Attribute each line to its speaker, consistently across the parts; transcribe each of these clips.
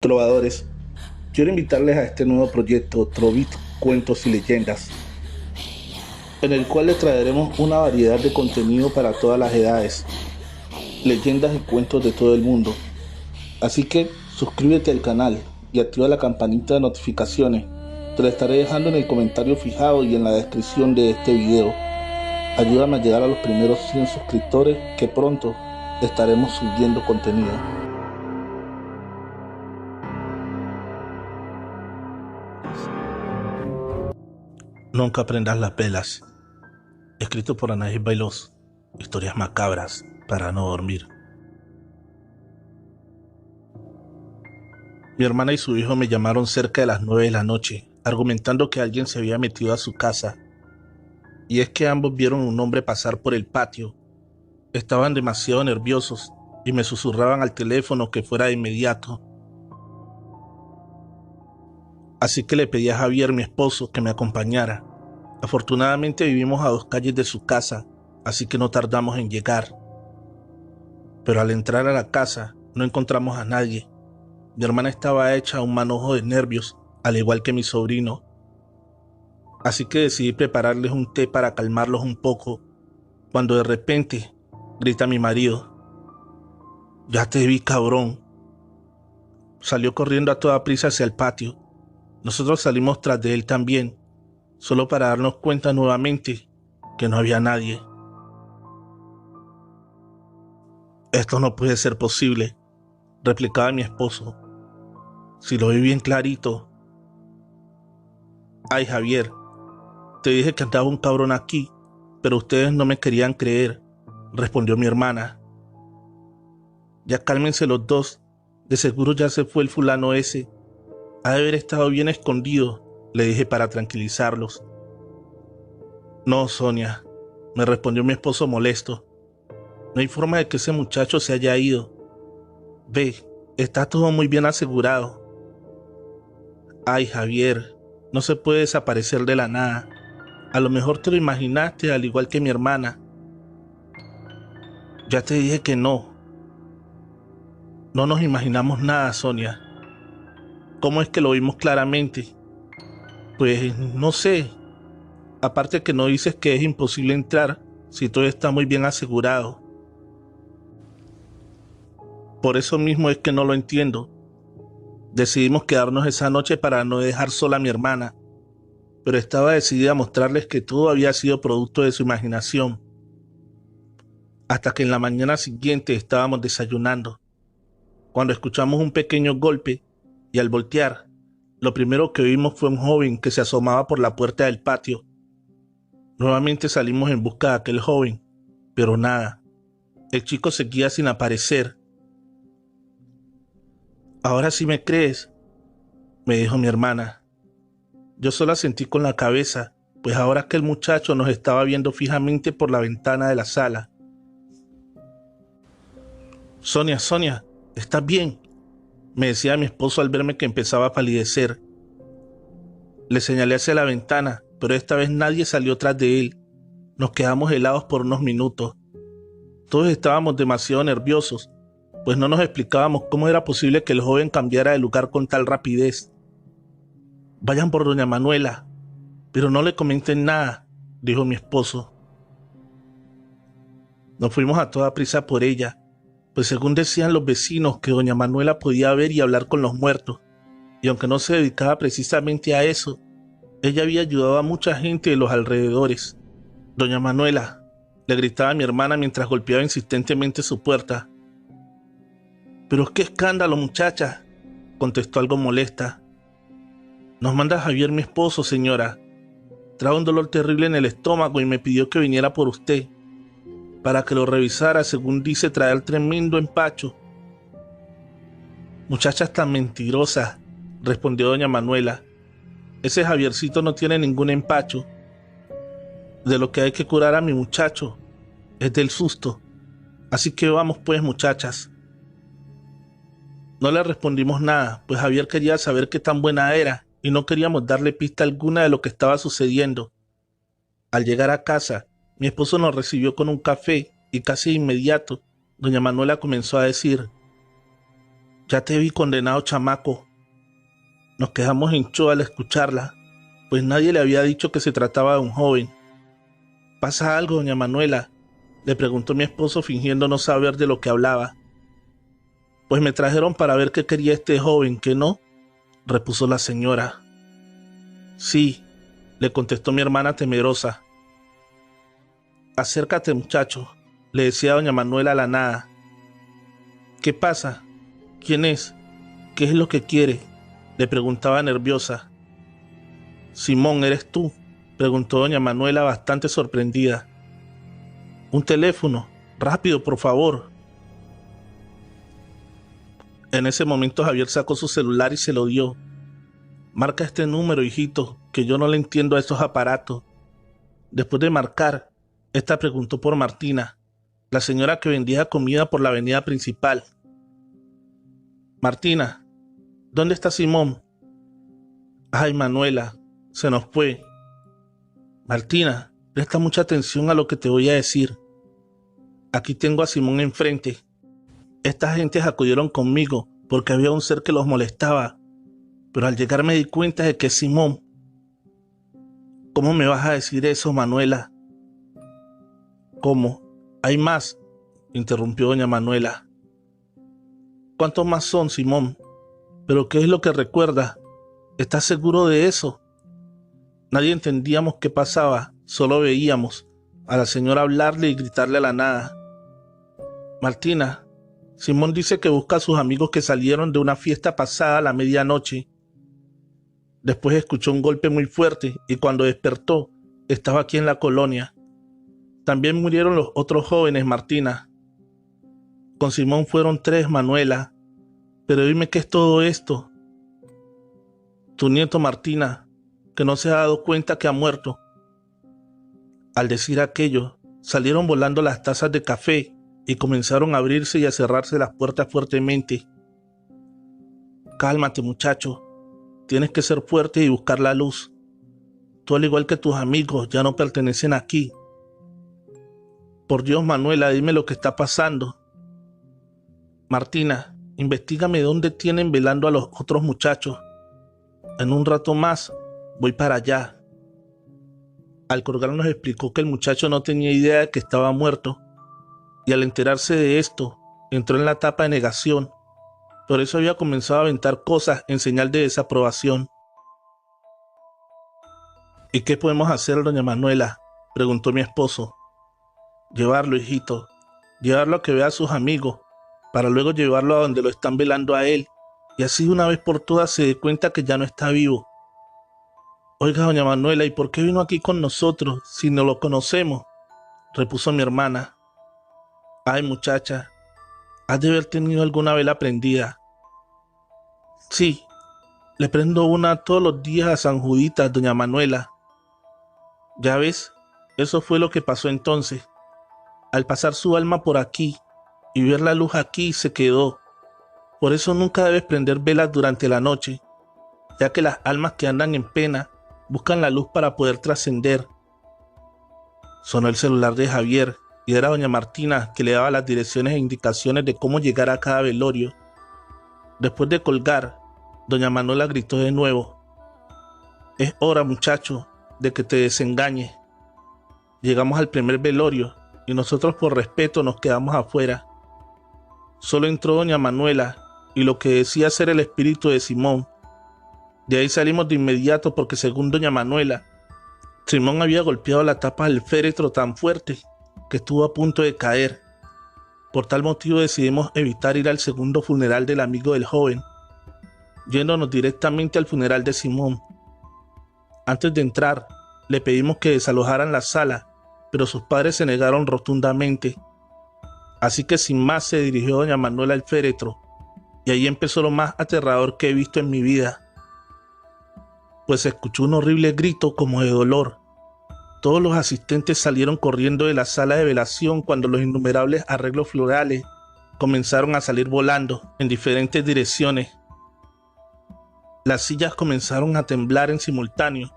Speaker 1: Trovadores, quiero invitarles a este nuevo proyecto Trovit Cuentos y Leyendas, en el cual les traeremos una variedad de contenido para todas las edades, leyendas y cuentos de todo el mundo. Así que suscríbete al canal y activa la campanita de notificaciones. Te la estaré dejando en el comentario fijado y en la descripción de este video. Ayúdame a llegar a los primeros 100 suscriptores, que pronto estaremos subiendo contenido. Nunca prendas las velas. Escrito por Anaís Bailos. Historias macabras para no dormir. Mi hermana y su hijo me llamaron cerca de las 9 de la noche, argumentando que alguien se había metido a su casa. Y es que ambos vieron un hombre pasar por el patio. Estaban demasiado nerviosos y me susurraban al teléfono que fuera de inmediato. Así que le pedí a Javier, mi esposo, que me acompañara. Afortunadamente vivimos a 2 calles de su casa, así que no tardamos en llegar. Pero al entrar a la casa no encontramos a nadie. Mi hermana estaba hecha un manojo de nervios, al igual que mi sobrino. Así que decidí prepararles un té para calmarlos un poco, cuando de repente grita mi marido: «Ya te vi, cabrón». Salió corriendo a toda prisa hacia el patio. Nosotros salimos tras de él también, solo para darnos cuenta nuevamente que no había nadie. «Esto no puede ser posible», replicaba mi esposo. «Si lo vi bien clarito». «Ay, Javier, te dije que andaba un cabrón aquí, pero ustedes no me querían creer», respondió mi hermana. «Ya cálmense los dos, de seguro ya se fue el fulano ese. Ha de haber estado bien escondido», le dije para tranquilizarlos. «No, Sonia», me respondió mi esposo molesto. «No hay forma de que ese muchacho se haya ido. Ve, está todo muy bien asegurado». «Ay, Javier, no se puede desaparecer de la nada. A lo mejor te lo imaginaste, al igual que mi hermana». «Ya te dije que no. No nos imaginamos nada, Sonia». «¿Cómo es que lo vimos claramente?» «Pues no sé. Aparte que no dices que es imposible entrar si todo está muy bien asegurado». «Por eso mismo es que no lo entiendo. Decidimos quedarnos esa noche para no dejar sola a mi hermana, pero estaba decidida a mostrarles que todo había sido producto de su imaginación. Hasta que en la mañana siguiente estábamos desayunando, cuando escuchamos un pequeño golpe, y al voltear, lo primero que vimos fue un joven que se asomaba por la puerta del patio. Nuevamente salimos en busca de aquel joven, pero nada. El chico seguía sin aparecer. «Ahora sí me crees», me dijo mi hermana. Yo solo asentí con la cabeza, pues ahora aquel muchacho nos estaba viendo fijamente por la ventana de la sala. «Sonia, Sonia, ¿estás bien?», me decía mi esposo al verme que empezaba a palidecer. Le señalé hacia la ventana, pero esta vez nadie salió tras de él. Nos quedamos helados por unos minutos. Todos estábamos demasiado nerviosos, pues no nos explicábamos cómo era posible que el joven cambiara de lugar con tal rapidez. «Vayan por doña Manuela, pero no le comenten nada», dijo mi esposo. Nos fuimos a toda prisa por ella, pues según decían los vecinos que doña Manuela podía ver y hablar con los muertos, y aunque no se dedicaba precisamente a eso, ella había ayudado a mucha gente de los alrededores. «Doña Manuela», le gritaba a mi hermana mientras golpeaba insistentemente su puerta. «Pero qué escándalo, muchacha», contestó algo molesta. «Nos manda Javier, mi esposo, señora. Trae un dolor terrible en el estómago y me pidió que viniera por usted, para que lo revisara, según dice traer tremendo empacho». «Muchachas tan mentirosas», respondió doña Manuela. «Ese Javiercito no tiene ningún empacho. De lo que hay que curar a mi muchacho es del susto. Así que vamos pues, muchachas». No le respondimos nada, pues Javier quería saber qué tan buena era y no queríamos darle pista alguna de lo que estaba sucediendo. Al llegar a casa, mi esposo nos recibió con un café y casi de inmediato doña Manuela comenzó a decir: Ya te vi condenado, chamaco. Nos quedamos en shock al escucharla, pues nadie le había dicho que se trataba de un joven. ¿Pasa algo, doña Manuela?, le preguntó mi esposo fingiendo no saber de lo que hablaba. Pues me trajeron para ver qué quería este joven, ¿qué no?, repuso la señora. Sí, le contestó mi hermana temerosa. Acércate, muchacho, le decía doña Manuela a la nada. ¿Qué pasa? ¿Quién es? ¿Qué es lo que quiere?, le preguntaba nerviosa. Simón, ¿eres tú?, preguntó doña Manuela bastante sorprendida. Un teléfono, rápido, por favor. En ese momento Javier sacó su celular y se lo dio. Marca este número, hijito, que yo no le entiendo a estos aparatos. Después de marcar, esta preguntó por Martina, la señora que vendía comida por la avenida principal. Martina, ¿dónde está Simón? Ay, Manuela, se nos fue. Martina, presta mucha atención a lo que te voy a decir. Aquí tengo a Simón enfrente. Estas gentes acudieron conmigo porque había un ser que los molestaba, pero al llegar me di cuenta de que es Simón. ¿Cómo me vas a decir eso, Manuela? ¿Cómo? ¿Hay más?, interrumpió doña Manuela. ¿Cuántos más son, Simón? ¿Pero qué es lo que recuerdas? ¿Estás seguro de eso? Nadie entendíamos qué pasaba, solo veíamos a la señora hablarle y gritarle a la nada. Martina, Simón dice que busca a sus amigos que salieron de una fiesta pasada a la medianoche. Después escuchó un golpe muy fuerte y cuando despertó, estaba aquí en la colonia. También murieron los otros jóvenes, Martina. Con Simón fueron 3, Manuela. Pero dime qué es todo esto. Tu nieto, Martina, que no se ha dado cuenta que ha muerto. Al decir aquello, salieron volando las tazas de café y comenzaron a abrirse y a cerrarse las puertas fuertemente. Cálmate, muchacho. Tienes que ser fuerte y buscar la luz. Tú, al igual que tus amigos, ya no pertenecen aquí. Por Dios, Manuela, dime lo que está pasando. Martina, investígame dónde tienen velando a los otros muchachos. En un rato más, voy para allá. Al colgar nos explicó que el muchacho no tenía idea de que estaba muerto, y al enterarse de esto, entró en la etapa de negación. Por eso había comenzado a aventar cosas en señal de desaprobación. ¿Y qué podemos hacer, doña Manuela?, preguntó mi esposo. Llevarlo, hijito, llevarlo a que vea a sus amigos, para luego llevarlo a donde lo están velando a él, y así de una vez por todas se dé cuenta que ya no está vivo. Oiga, doña Manuela, ¿y por qué vino aquí con nosotros si no lo conocemos?, repuso mi hermana. Ay, muchacha, has de haber tenido alguna vela prendida. Sí, le prendo una todos los días a San Juditas, doña Manuela. Ya ves, eso fue lo que pasó entonces. Al pasar su alma por aquí y ver la luz aquí, se quedó. Por eso nunca debes prender velas durante la noche, ya que las almas que andan en pena buscan la luz para poder trascender. Sonó el celular de Javier y era doña Martina, que le daba las direcciones e indicaciones de cómo llegar a cada velorio. Después de colgar, doña Manuela gritó de nuevo. Es hora, muchacho, de que te desengañes. Llegamos al primer velorio y nosotros por respeto nos quedamos afuera. Solo entró doña Manuela y lo que decía ser el espíritu de Simón. De ahí salimos de inmediato porque, según doña Manuela, Simón había golpeado la tapa del féretro tan fuerte que estuvo a punto de caer. Por tal motivo decidimos evitar ir al segundo funeral del amigo del joven, yéndonos directamente al funeral de Simón. Antes de entrar, le pedimos que desalojaran la sala, pero sus padres se negaron rotundamente. Así que sin más se dirigió doña Manuela al féretro, y ahí empezó lo más aterrador que he visto en mi vida. Pues se escuchó un horrible grito como de dolor. Todos los asistentes salieron corriendo de la sala de velación cuando los innumerables arreglos florales comenzaron a salir volando en diferentes direcciones. Las sillas comenzaron a temblar en simultáneo.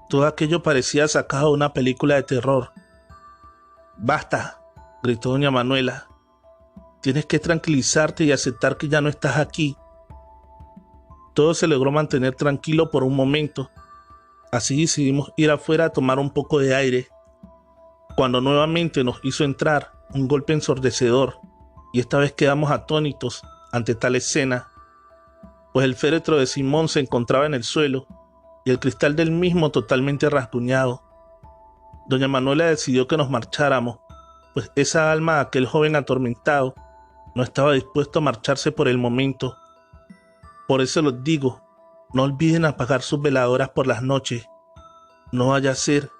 Speaker 1: Todo aquello parecía sacado de una película de terror. ¡Basta!, gritó doña Manuela. Tienes que tranquilizarte y aceptar que ya no estás aquí. Todo se logró mantener tranquilo por un momento. Así decidimos ir afuera a tomar un poco de aire, cuando nuevamente nos hizo entrar un golpe ensordecedor, y esta vez quedamos atónitos ante tal escena, pues el féretro de Simón se encontraba en el suelo y el cristal del mismo totalmente rasguñado. Doña Manuela decidió que nos marcháramos, pues esa alma de aquel joven atormentado no estaba dispuesto a marcharse por el momento. Por eso les digo, no olviden apagar sus veladoras por las noches. No vaya a ser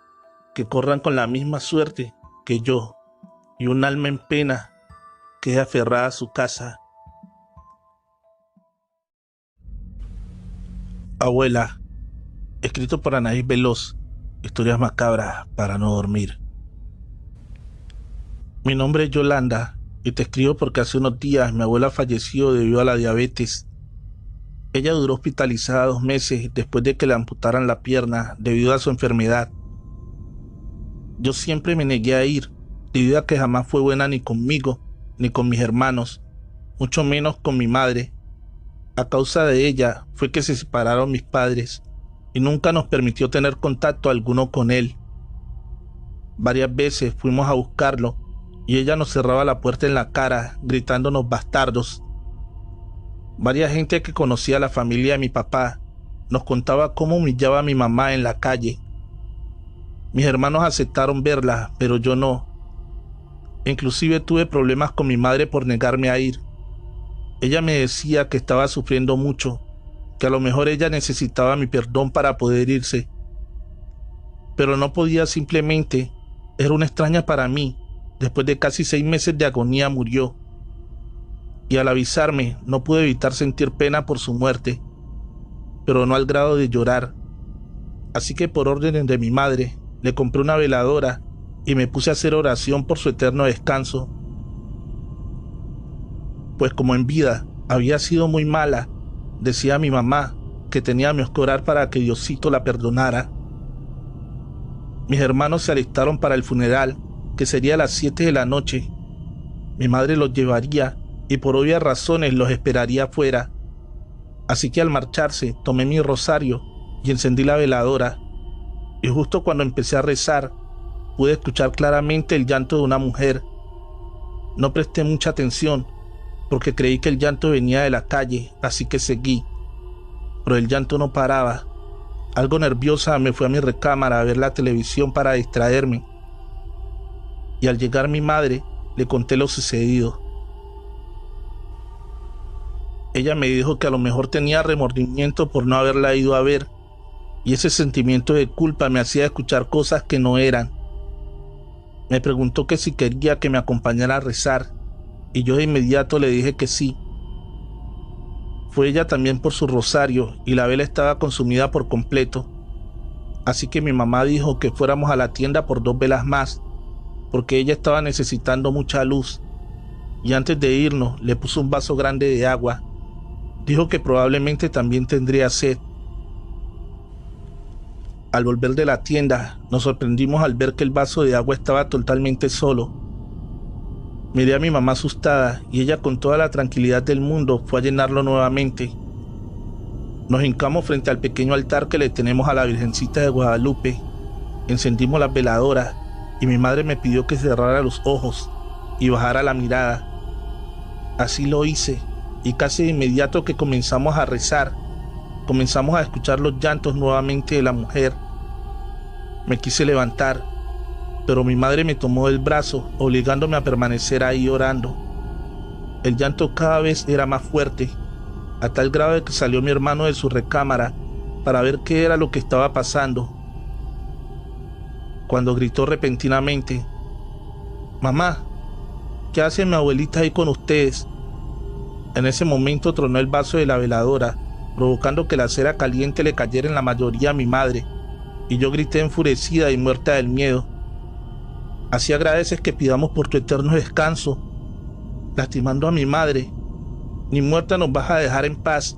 Speaker 1: que corran con la misma suerte que yo, y un alma en pena quede aferrada a su casa. Abuela, escrito por Anaís Veloz, historias macabras para no dormir. Mi nombre es Yolanda y te escribo porque hace unos días mi abuela falleció debido a la diabetes. Ella duró hospitalizada 2 meses después de que le amputaran la pierna debido a su enfermedad. Yo siempre me negué a ir, debido a que jamás fue buena ni conmigo, ni con mis hermanos, mucho menos con mi madre. A causa de ella fue que se separaron mis padres y nunca nos permitió tener contacto alguno con él. Varias veces fuimos a buscarlo y ella nos cerraba la puerta en la cara, gritándonos bastardos. Varias gente que conocía a la familia de mi papá nos contaba cómo humillaba a mi mamá en la calle. Mis hermanos aceptaron verla, pero yo no. Inclusive tuve problemas con mi madre por negarme a ir. Ella me decía que estaba sufriendo mucho, que a lo mejor ella necesitaba mi perdón para poder irse. Pero no podía simplemente, era una extraña para mí. Después de casi 6 meses de agonía murió. Y al avisarme no pude evitar sentir pena por su muerte, pero no al grado de llorar. Así que por órdenes de mi madre, le compré una veladora y me puse a hacer oración por su eterno descanso. Pues como en vida había sido muy mala, decía mi mamá que teníamos que orar para que Diosito la perdonara. Mis hermanos se alistaron para el funeral, que sería a las 7 de la noche. Mi madre los llevaría y por obvias razones los esperaría afuera. Así que al marcharse tomé mi rosario y encendí la veladora, y justo cuando empecé a rezar pude escuchar claramente el llanto de una mujer. No presté mucha atención porque creí que el llanto venía de la calle, así que seguí, pero el llanto no paraba. Algo nerviosa me fui a mi recámara a ver la televisión para distraerme, y al llegar mi madre le conté lo sucedido. Ella me dijo que a lo mejor tenía remordimiento por no haberla ido a ver, y ese sentimiento de culpa me hacía escuchar cosas que no eran. Me preguntó que si quería que me acompañara a rezar, y yo de inmediato le dije que sí. Fue ella también por su rosario, y la vela estaba consumida por completo. Así que mi mamá dijo que fuéramos a la tienda por 2 velas más, porque ella estaba necesitando mucha luz, y antes de irnos le puso un vaso grande de agua. Dijo que probablemente también tendría sed. Al volver de la tienda, nos sorprendimos al ver que el vaso de agua estaba totalmente solo. Miré a mi mamá asustada y ella con toda la tranquilidad del mundo fue a llenarlo nuevamente. Nos hincamos frente al pequeño altar que le tenemos a la Virgencita de Guadalupe, encendimos las veladoras y mi madre me pidió que cerrara los ojos y bajara la mirada. Así lo hice, y casi de inmediato que comenzamos a rezar, comenzamos a escuchar los llantos nuevamente de la mujer. Me quise levantar, pero mi madre me tomó del brazo, obligándome a permanecer ahí orando. El llanto cada vez era más fuerte, a tal grado de que salió mi hermano de su recámara para ver qué era lo que estaba pasando. Cuando gritó repentinamente: «Mamá, ¿qué hace mi abuelita ahí con ustedes?». En ese momento tronó el vaso de la veladora, provocando que la cera caliente le cayera en la mayoría a mi madre, y yo grité enfurecida y muerta del miedo: «Así agradeces que pidamos por tu eterno descanso, lastimando a mi madre. Ni muerta nos vas a dejar en paz».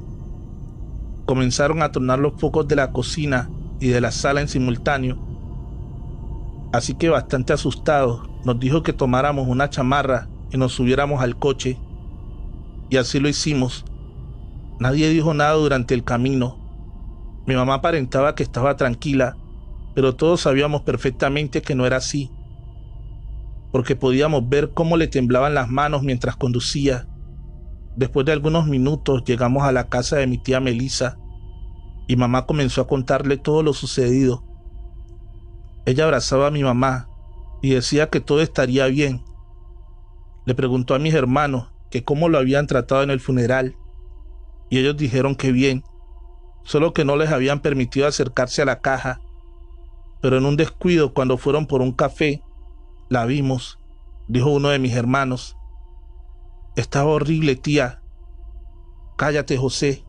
Speaker 1: Comenzaron a tronar los focos de la cocina y de la sala en simultáneo. Así que bastante asustado, nos dijo que tomáramos una chamarra y nos subiéramos al coche. Y así lo hicimos. Nadie dijo nada durante el camino. Mi mamá aparentaba que estaba tranquila, pero todos sabíamos perfectamente que no era así, porque podíamos ver cómo le temblaban las manos mientras conducía. Después de algunos minutos llegamos a la casa de mi tía Melissa y mamá comenzó a contarle todo lo sucedido. Ella abrazaba a mi mamá y decía que todo estaría bien. Le preguntó a mis hermanos que cómo lo habían tratado en el funeral y ellos dijeron que bien, solo que no les habían permitido acercarse a la caja. Pero en un descuido, cuando fueron por un café, la vimos, dijo uno de mis hermanos. Estaba horrible, tía. Cállate, José.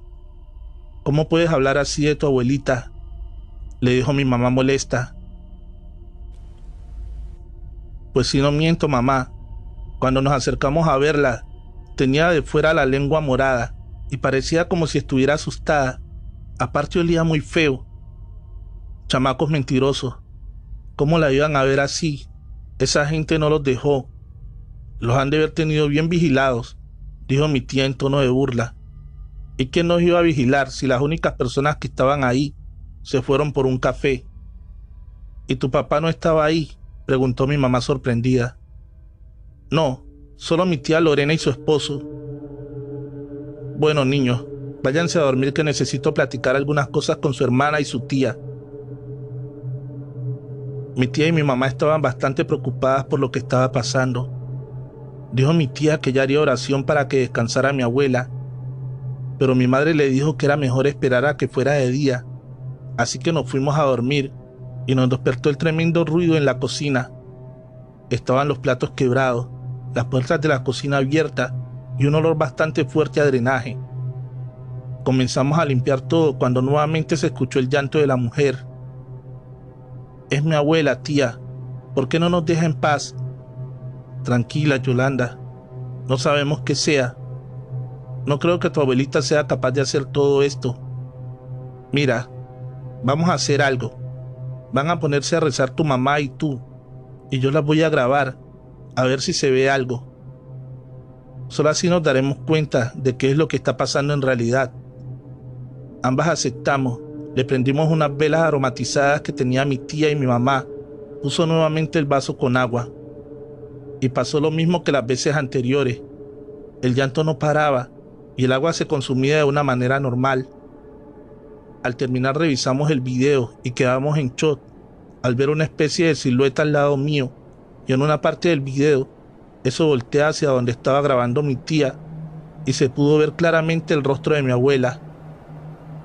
Speaker 1: ¿Cómo puedes hablar así de tu abuelita?, le dijo mi mamá molesta. Pues si no miento, mamá. Cuando nos acercamos a verla, tenía de fuera la lengua morada y parecía como si estuviera asustada. Aparte olía muy feo. Chamacos mentirosos. ¿Cómo la iban a ver así? Esa gente no los dejó. Los han de haber tenido bien vigilados, dijo mi tía en tono de burla. ¿Y quién nos iba a vigilar si las únicas personas que estaban ahí se fueron por un café? ¿Y tu papá no estaba ahí?, preguntó mi mamá sorprendida. No, solo mi tía Lorena y su esposo. Bueno, niños, váyanse a dormir que necesito platicar algunas cosas con su hermana y su tía. Mi tía y mi mamá estaban bastante preocupadas por lo que estaba pasando. Dijo mi tía que ella haría oración para que descansara mi abuela, pero mi madre le dijo que era mejor esperar a que fuera de día, así que nos fuimos a dormir y nos despertó el tremendo ruido en la cocina. Estaban los platos quebrados, las puertas de la cocina abiertas y un olor bastante fuerte a drenaje. Comenzamos a limpiar todo cuando nuevamente se escuchó el llanto de la mujer. Es mi abuela, tía. ¿Por qué no nos deja en paz? Tranquila, Yolanda. No sabemos qué sea. No creo que tu abuelita sea capaz de hacer todo esto. Mira, vamos a hacer algo. Van a ponerse a rezar tu mamá y tú, y yo las voy a grabar, a ver si se ve algo. Solo así nos daremos cuenta de qué es lo que está pasando en realidad. Ambas aceptamos. Le prendimos unas velas aromatizadas que tenía mi tía y mi mamá. Puso nuevamente el vaso con agua. Y pasó lo mismo que las veces anteriores. El llanto no paraba y el agua se consumía de una manera normal. Al terminar revisamos el video y quedamos en shock al ver una especie de silueta al lado mío, y en una parte del video eso voltea hacia donde estaba grabando mi tía y se pudo ver claramente el rostro de mi abuela.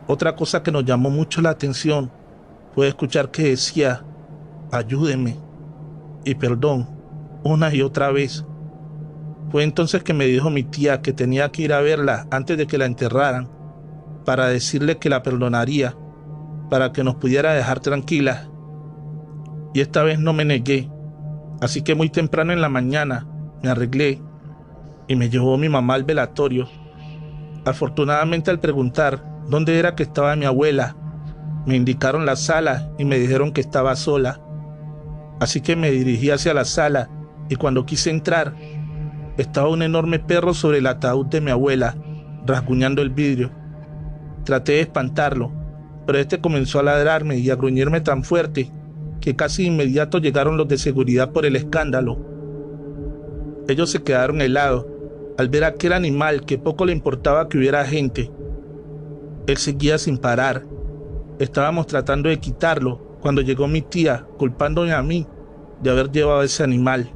Speaker 1: Otra cosa que nos llamó mucho la atención fue escuchar que decía ayúdenme y perdón una y otra vez. Fue entonces que me dijo mi tía que tenía que ir a verla antes de que la enterraran, para decirle que la perdonaría, para que nos pudiera dejar tranquilas. Y esta vez no me negué, así que muy temprano en la mañana me arreglé y me llevó mi mamá al velatorio. Afortunadamente, al preguntar dónde era que estaba mi abuela, me indicaron la sala y me dijeron que estaba sola. Así que me dirigí hacia la sala y cuando quise entrar, estaba un enorme perro sobre el ataúd de mi abuela, rasguñando el vidrio. Traté de espantarlo, pero este comenzó a ladrarme y a gruñirme tan fuerte que casi de inmediato llegaron los de seguridad por el escándalo. Ellos se quedaron helados al ver a aquel animal que poco le importaba que hubiera gente. Él seguía sin parar. Estábamos tratando de quitarlo cuando llegó mi tía, culpándome a mí de haber llevado ese animal.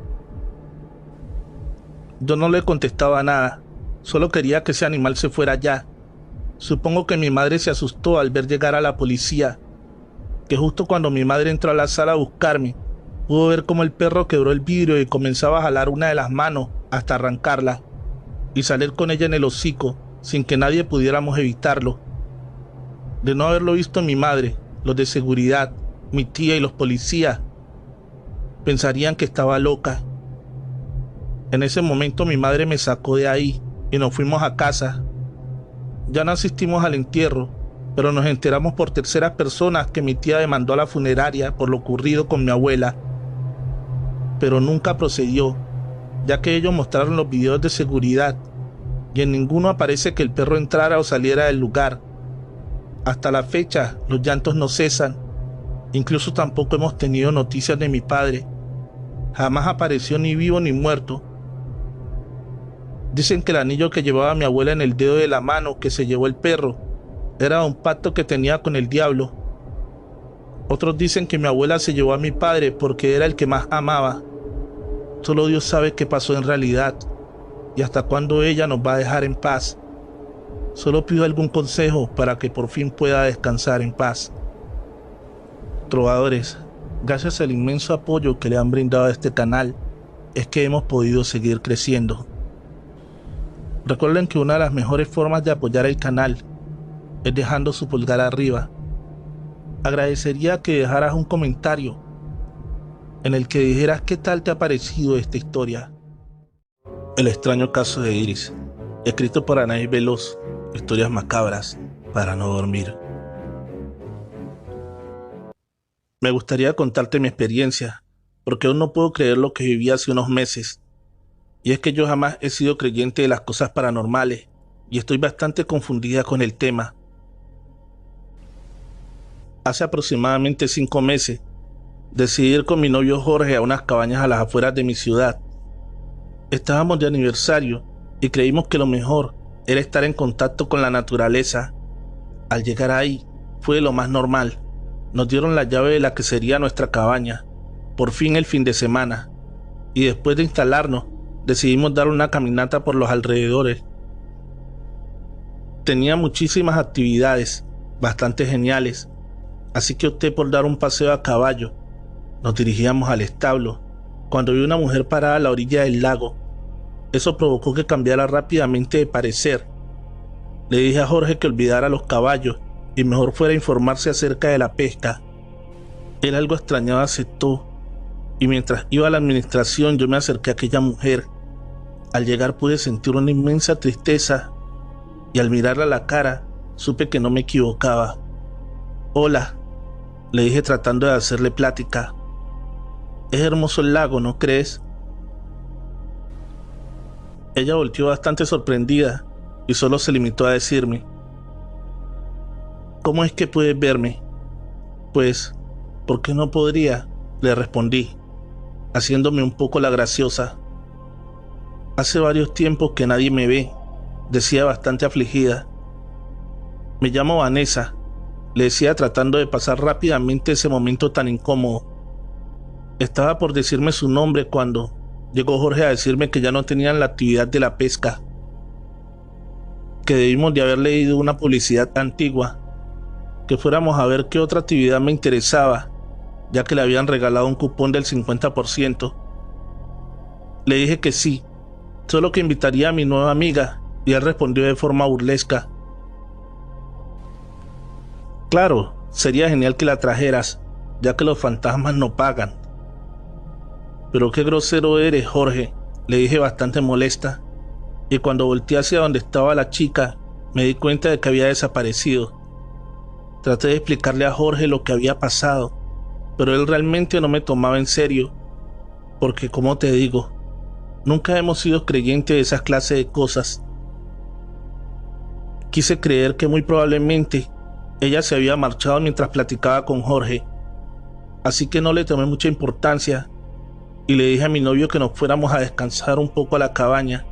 Speaker 1: Yo no le contestaba nada, solo quería que ese animal se fuera ya. Supongo que mi madre se asustó al ver llegar a la policía, que justo cuando mi madre entró a la sala a buscarme, pudo ver cómo el perro quebró el vidrio y comenzaba a jalar una de las manos hasta arrancarla y salir con ella en el hocico sin que nadie pudiéramos evitarlo. De no haberlo visto mi madre, los de seguridad, mi tía y los policías pensarían que estaba loca. En ese momento mi madre me sacó de ahí y nos fuimos a casa. Ya no asistimos al entierro, pero nos enteramos por terceras personas que mi tía demandó a la funeraria por lo ocurrido con mi abuela. Pero nunca procedió, ya que ellos mostraron los videos de seguridad y en ninguno aparece que el perro entrara o saliera del lugar. Hasta la fecha, los llantos no cesan. Incluso tampoco hemos tenido noticias de mi padre. Jamás apareció ni vivo ni muerto. Dicen que el anillo que llevaba mi abuela en el dedo de la mano que se llevó el perro era un pacto que tenía con el diablo. Otros dicen que mi abuela se llevó a mi padre porque era el que más amaba. Solo Dios sabe qué pasó en realidad y hasta cuándo ella nos va a dejar en paz. Solo pido algún consejo para que por fin pueda descansar en paz. Trovadores, gracias al inmenso apoyo que le han brindado a este canal, es que hemos podido seguir creciendo. Recuerden que una de las mejores formas de apoyar el canal es dejando su pulgar arriba. Agradecería que dejaras un comentario en el que dijeras qué tal te ha parecido esta historia. El extraño caso de Iris, escrito por Anaís Veloz, historias macabras para no dormir. Me gustaría contarte mi experiencia, porque aún no puedo creer lo que viví hace unos meses. Y es que yo jamás he sido creyente de las cosas paranormales, y estoy bastante confundida con el tema. Hace aproximadamente 5 meses, decidí ir con mi novio Jorge a unas cabañas a las afueras de mi ciudad. Estábamos de aniversario y creímos que lo mejor era estar en contacto con la naturaleza. Al llegar ahí, fue lo más normal. Nos dieron la llave de la que sería nuestra cabaña, por fin el fin de semana, y después de instalarnos, decidimos dar una caminata por los alrededores. Tenía muchísimas actividades, bastante geniales, así que opté por dar un paseo a caballo. Nos dirigíamos al establo, cuando vi una mujer parada a la orilla del lago. Eso provocó que cambiara rápidamente de parecer. Le dije a Jorge que olvidara los caballos y mejor fuera a informarse acerca de la pesca. Él, algo extrañado, aceptó, y mientras iba a la administración yo me acerqué a aquella mujer. Al llegar pude sentir una inmensa tristeza y al mirarla a la cara supe que no me equivocaba. «Hola», le dije tratando de hacerle plática. «Es hermoso el lago, ¿no crees?». Ella volteó bastante sorprendida y solo se limitó a decirme: «¿Cómo es que puedes verme?». «Pues, ¿por qué no podría?», le respondí, haciéndome un poco la graciosa. «Hace varios tiempos que nadie me ve», decía bastante afligida. «Me llamo Vanessa», le decía tratando de pasar rápidamente ese momento tan incómodo. Estaba por decirme su nombre cuando llegó Jorge a decirme que ya no tenían la actividad de la pesca, que debimos de haber leído una publicidad antigua, que fuéramos a ver qué otra actividad me interesaba, ya que le habían regalado un cupón del 50%. Le dije que sí, solo que invitaría a mi nueva amiga, y él respondió de forma burlesca: «Claro, sería genial que la trajeras, ya que los fantasmas no pagan». «Pero qué grosero eres, Jorge», le dije bastante molesta, y cuando volteé hacia donde estaba la chica, me di cuenta de que había desaparecido. Traté de explicarle a Jorge lo que había pasado, pero él realmente no me tomaba en serio, porque, como te digo, nunca hemos sido creyentes de esas clases de cosas. Quise creer que muy probablemente ella se había marchado mientras platicaba con Jorge, así que no le tomé mucha importancia y le dije a mi novio que nos fuéramos a descansar un poco a la cabaña.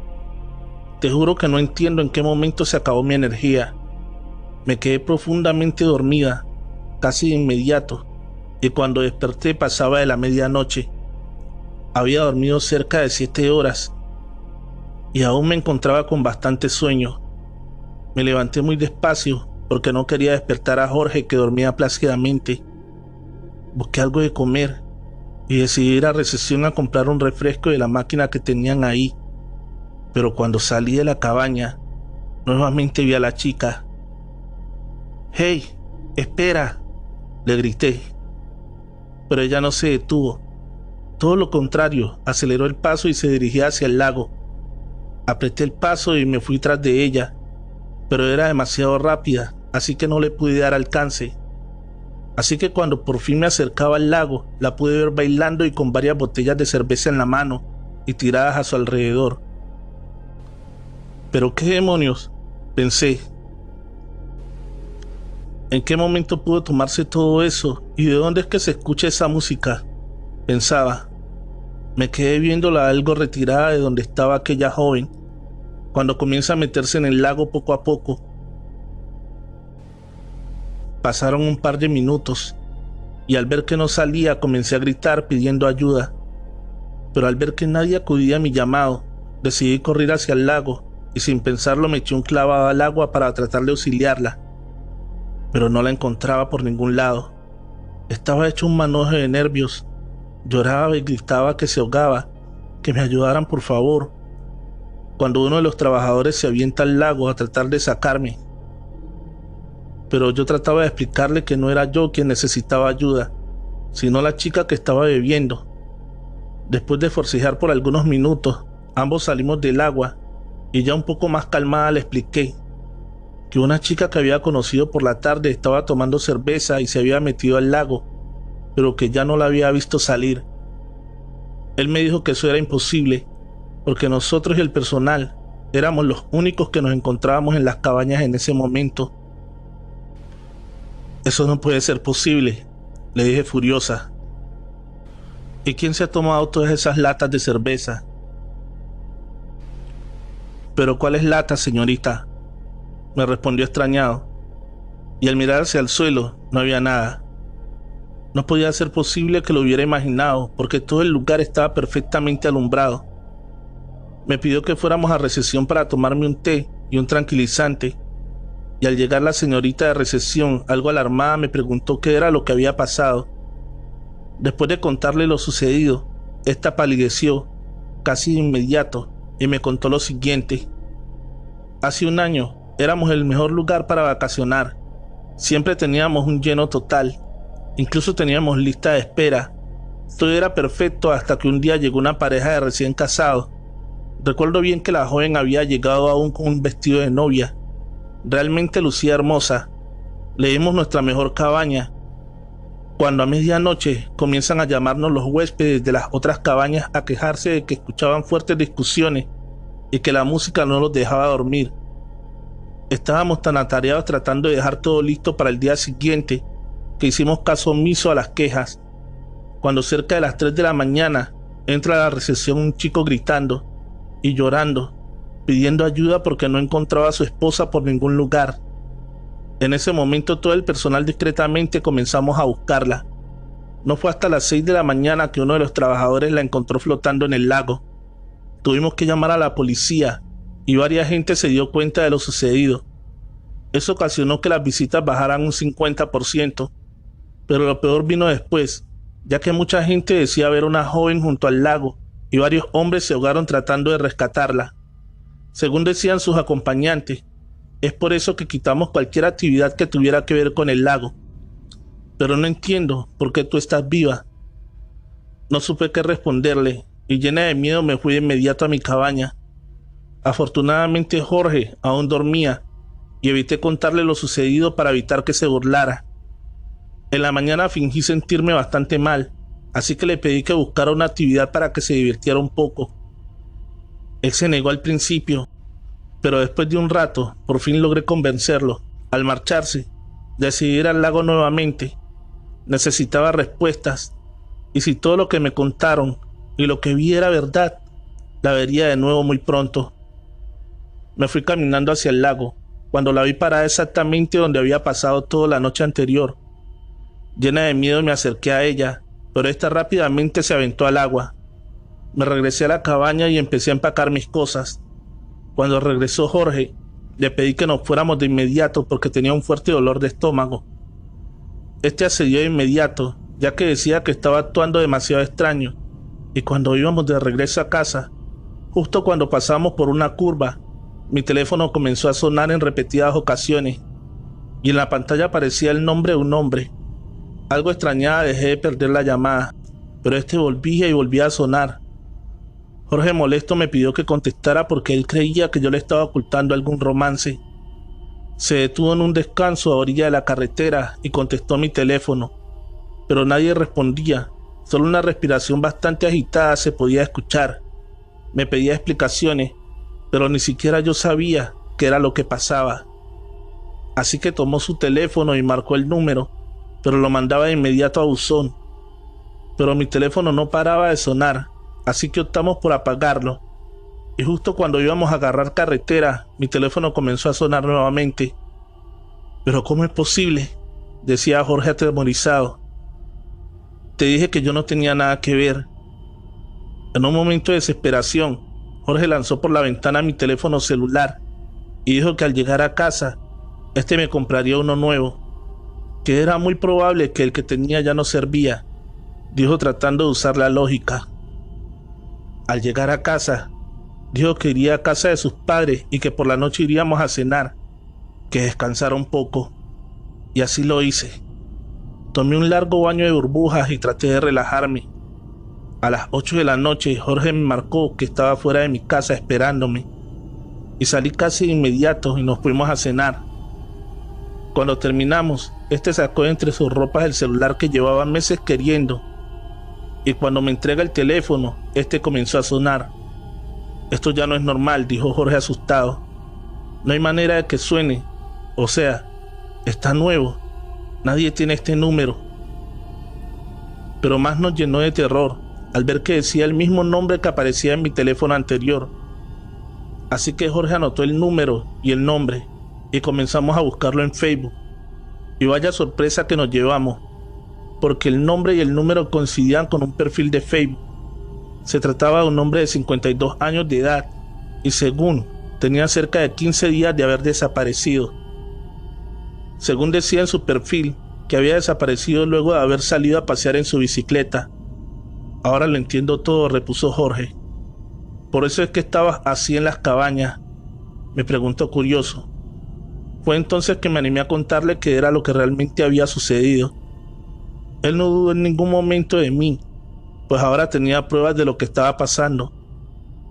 Speaker 1: Te juro que no entiendo en qué momento se acabó mi energía. Me quedé profundamente dormida, casi de inmediato, y cuando desperté pasaba de la medianoche. Había dormido cerca de 7 horas y aún me encontraba con bastante sueño. Me levanté muy despacio porque no quería despertar a Jorge, que dormía plácidamente. Busqué algo de comer y decidí ir a recepción a comprar un refresco de la máquina que tenían ahí. Pero cuando salí de la cabaña, nuevamente vi a la chica. «¡Hey! ¡Espera!», le grité. Pero ella no se detuvo. Todo lo contrario, aceleró el paso y se dirigía hacia el lago. Apreté el paso y me fui tras de ella, pero era demasiado rápida, así que no le pude dar alcance. Así que cuando por fin me acercaba al lago, la pude ver bailando y con varias botellas de cerveza en la mano, y tiradas a su alrededor. ¿Pero qué demonios?, pensé. ¿En qué momento pudo tomarse todo eso? ¿Y de dónde es que se escucha esa música?, pensaba. Me quedé viéndola algo retirada de donde estaba aquella joven, cuando comienza a meterse en el lago poco a poco. Pasaron un par de minutos, y al ver que no salía comencé a gritar pidiendo ayuda. Pero al ver que nadie acudía a mi llamado, decidí correr hacia el lago y sin pensarlo me eché un clavado al agua para tratar de auxiliarla. Pero no la encontraba por ningún lado. Estaba hecho un manojo de nervios. Lloraba y gritaba que se ahogaba, que me ayudaran por favor, cuando uno de los trabajadores se avienta al lago a tratar de sacarme. Pero yo trataba de explicarle que no era yo quien necesitaba ayuda, sino la chica que estaba bebiendo. Después de forcejear por algunos minutos, ambos salimos del agua y ya un poco más calmada le expliqué que una chica que había conocido por la tarde estaba tomando cerveza y se había metido al lago, pero que ya no la había visto salir. Él me dijo que eso era imposible, porque nosotros y el personal éramos los únicos que nos encontrábamos en las cabañas en ese momento. Eso no puede ser posible, le dije furiosa. ¿Y quién se ha tomado todas esas latas de cerveza? ¿Pero cuáles latas, señorita?, me respondió extrañado, y al mirar hacia el suelo no había nada. No podía ser posible que lo hubiera imaginado, porque todo el lugar estaba perfectamente alumbrado. Me pidió que fuéramos a recepción para tomarme un té y un tranquilizante, y al llegar la señorita de recepción, algo alarmada, me preguntó qué era lo que había pasado. Después de contarle lo sucedido, esta palideció casi de inmediato y me contó lo siguiente. Hace un año éramos el mejor lugar para vacacionar. Siempre teníamos un lleno total. Incluso teníamos lista de espera. Todo era perfecto hasta que un día llegó una pareja de recién casados. Recuerdo bien que la joven había llegado aún con un vestido de novia. Realmente lucía hermosa. Le dimos nuestra mejor cabaña, cuando a medianoche comienzan a llamarnos los huéspedes de las otras cabañas a quejarse de que escuchaban fuertes discusiones y que la música no los dejaba dormir. Estábamos tan atareados tratando de dejar todo listo para el día siguiente que hicimos caso omiso a las quejas. Cuando cerca de las 3 de la mañana entra a la recepción un chico gritando y llorando, pidiendo ayuda porque no encontraba a su esposa por ningún lugar. En ese momento todo el personal discretamente comenzamos a buscarla. No fue hasta las 6 de la mañana que uno de los trabajadores la encontró flotando en el lago. Tuvimos que llamar a la policía y varias gente se dio cuenta de lo sucedido. Eso ocasionó que las visitas bajaran un 50%, pero lo peor vino después, ya que mucha gente decía ver a una joven junto al lago y varios hombres se ahogaron tratando de rescatarla. Según decían sus acompañantes, es por eso que quitamos cualquier actividad que tuviera que ver con el lago. Pero no entiendo por qué tú estás viva. No supe qué responderle y llena de miedo me fui de inmediato a mi cabaña. Afortunadamente Jorge aún dormía y evité contarle lo sucedido para evitar que se burlara. En la mañana fingí sentirme bastante mal, así que le pedí que buscara una actividad para que se divirtiera un poco. Él se negó al principio, pero después de un rato por fin logré convencerlo. Al marcharse, decidí ir al lago nuevamente. Necesitaba respuestas, y si todo lo que me contaron y lo que vi era verdad, la vería de nuevo muy pronto. Me fui caminando hacia el lago, cuando la vi parada exactamente donde había pasado toda la noche anterior. Llena de miedo me acerqué a ella, pero esta rápidamente se aventó al agua. Me regresé a la cabaña y empecé a empacar mis cosas. Cuando regresó Jorge, le pedí que nos fuéramos de inmediato porque tenía un fuerte dolor de estómago. Este accedió de inmediato, ya que decía que estaba actuando demasiado extraño, y cuando íbamos de regreso a casa, justo cuando pasamos por una curva, mi teléfono comenzó a sonar en repetidas ocasiones, y en la pantalla aparecía el nombre de un hombre. Algo extrañada dejé de perder la llamada, pero este volvía y volvía a sonar. Jorge, molesto, me pidió que contestara porque él creía que yo le estaba ocultando algún romance. Se detuvo en un descanso a orilla de la carretera y contestó mi teléfono, pero nadie respondía, solo una respiración bastante agitada se podía escuchar. Me pedía explicaciones, pero ni siquiera yo sabía qué era lo que pasaba. Así que tomó su teléfono y marcó el número, pero lo mandaba de inmediato a buzón. Pero mi teléfono no paraba de sonar, así que optamos por apagarlo. Y justo cuando íbamos a agarrar carretera, mi teléfono comenzó a sonar nuevamente. ¿Pero cómo es posible?, decía Jorge atemorizado. Te dije que yo no tenía nada que ver. En un momento de desesperación, Jorge lanzó por la ventana mi teléfono celular y dijo que al llegar a casa, me compraría uno nuevo, que era muy probable que el que tenía ya no servía, dijo tratando de usar la lógica. Al llegar a casa, dijo que iría a casa de sus padres y que por la noche iríamos a cenar, que descansara un poco. Y así lo hice. Tomé un largo baño de burbujas y traté de relajarme. A las 8 de la noche, Jorge me marcó que estaba fuera de mi casa esperándome. Y salí casi de inmediato y nos fuimos a cenar. Cuando terminamos, sacó de entre sus ropas el celular que llevaba meses queriendo. Y cuando me entrega el teléfono, comenzó a sonar. Esto ya no es normal, dijo Jorge asustado. No hay manera de que suene. O sea, está nuevo. Nadie tiene este número. Pero más nos llenó de terror al ver que decía el mismo nombre que aparecía en mi teléfono anterior. Así que Jorge anotó el número y el nombre y comenzamos a buscarlo en Facebook. Y vaya sorpresa que nos llevamos, porque el nombre y el número coincidían con un perfil de Facebook. Se trataba de un hombre de 52 años de edad y según tenía cerca de 15 días de haber desaparecido. Según decía en su perfil, que había desaparecido luego de haber salido a pasear en su bicicleta. Ahora lo entiendo todo, repuso Jorge. Por eso es que estabas así en las cabañas, me preguntó curioso. Fue entonces que me animé a contarle qué era lo que realmente había sucedido. Él no dudó en ningún momento de mí, pues ahora tenía pruebas de lo que estaba pasando.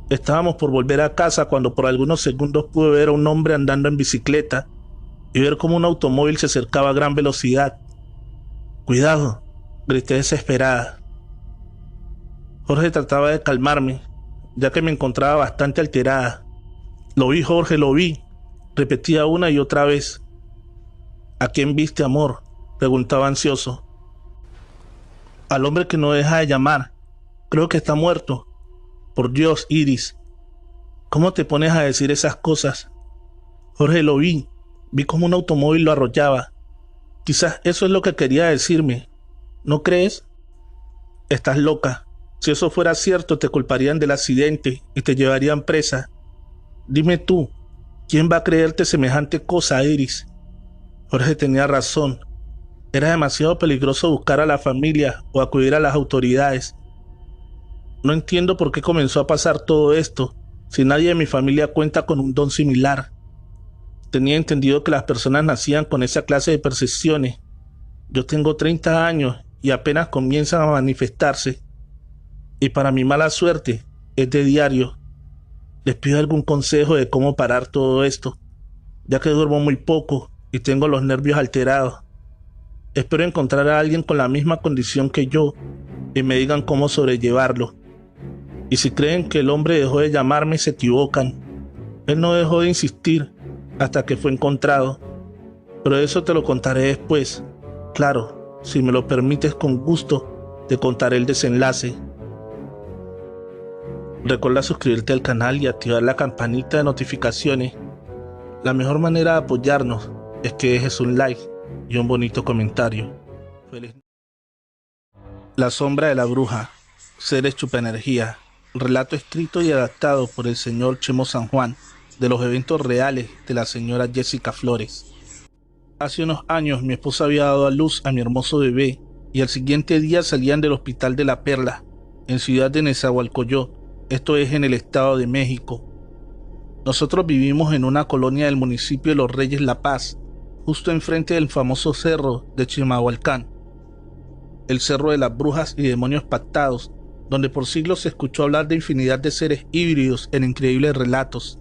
Speaker 1: Estábamos por volver a casa cuando por algunos segundos pude ver a un hombre andando en bicicleta y ver cómo un automóvil se acercaba a gran velocidad. ¡Cuidado!, grité desesperada. Jorge trataba de calmarme, ya que me encontraba bastante alterada. Lo vi, Jorge, lo vi, repetía una y otra vez. ¿A quién viste, amor?, preguntaba ansioso. Al hombre que no deja de llamar. Creo que está muerto. Por Dios, Iris, ¿cómo te pones a decir esas cosas? Jorge, lo vi. Vi cómo un automóvil lo arrollaba. Quizás eso es lo que quería decirme. ¿No crees? Estás loca. Si eso fuera cierto, te culparían del accidente y te llevarían presa. Dime tú, ¿quién va a creerte semejante cosa, Iris? Jorge tenía razón. Era demasiado peligroso buscar a la familia o acudir a las autoridades. No entiendo por qué comenzó a pasar todo esto, si nadie de mi familia cuenta con un don similar. Tenía entendido que las personas nacían con esa clase de percepciones. Yo tengo 30 años y apenas comienzan a manifestarse. Y para mi mala suerte, es de diario. Les pido algún consejo de cómo parar todo esto, ya que duermo muy poco y tengo los nervios alterados. Espero encontrar a alguien con la misma condición que yo y me digan cómo sobrellevarlo. Y si creen que el hombre dejó de llamarme, se equivocan. Él no dejó de insistir hasta que fue encontrado. Pero eso te lo contaré después. Claro, si me lo permites, con gusto te contaré el desenlace. Recuerda suscribirte al canal y activar la campanita de notificaciones. La mejor manera de apoyarnos es que dejes un like y un bonito comentario. Feliz. La sombra de la bruja, seres chupaenergía, relato escrito y adaptado por el señor Chemo San Juan, de los eventos reales de la señora Jessica Flores. Hace unos años mi esposa había dado a luz a mi hermoso bebé y al siguiente día salían del hospital de La Perla, en ciudad de Nezahualcóyotl, esto es en el estado de México. Nosotros vivimos en una colonia del municipio de Los Reyes La Paz, justo enfrente del famoso cerro de Chimalhuacán, el cerro de las brujas y demonios pactados, donde por siglos se escuchó hablar de infinidad de seres híbridos en increíbles relatos.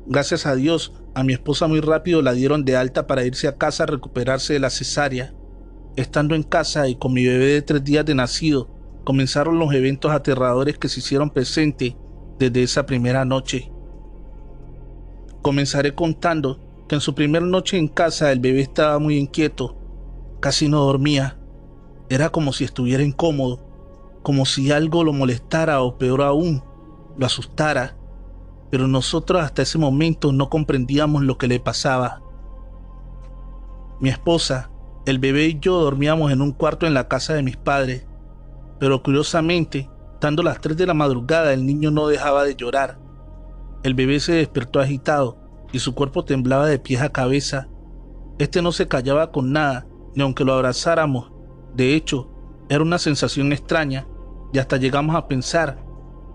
Speaker 1: Gracias a Dios, a mi esposa muy rápido la dieron de alta para irse a casa a recuperarse de la cesárea. Estando en casa y con mi bebé de 3 días de nacido, comenzaron los eventos aterradores que se hicieron presentes desde esa primera noche. Comenzaré contando que en su primera noche en casa el bebé estaba muy inquieto, casi no dormía. Era como si estuviera incómodo, como si algo lo molestara o peor aún, lo asustara. Pero nosotros hasta ese momento no comprendíamos lo que le pasaba. Mi esposa, el bebé y yo dormíamos en un cuarto en la casa de mis padres, pero curiosamente, dando las 3 de la madrugada, el niño no dejaba de llorar. El bebé se despertó agitado y su cuerpo temblaba de pies a cabeza. Este no se callaba con nada, ni aunque lo abrazáramos. De hecho, era una sensación extraña y hasta llegamos a pensar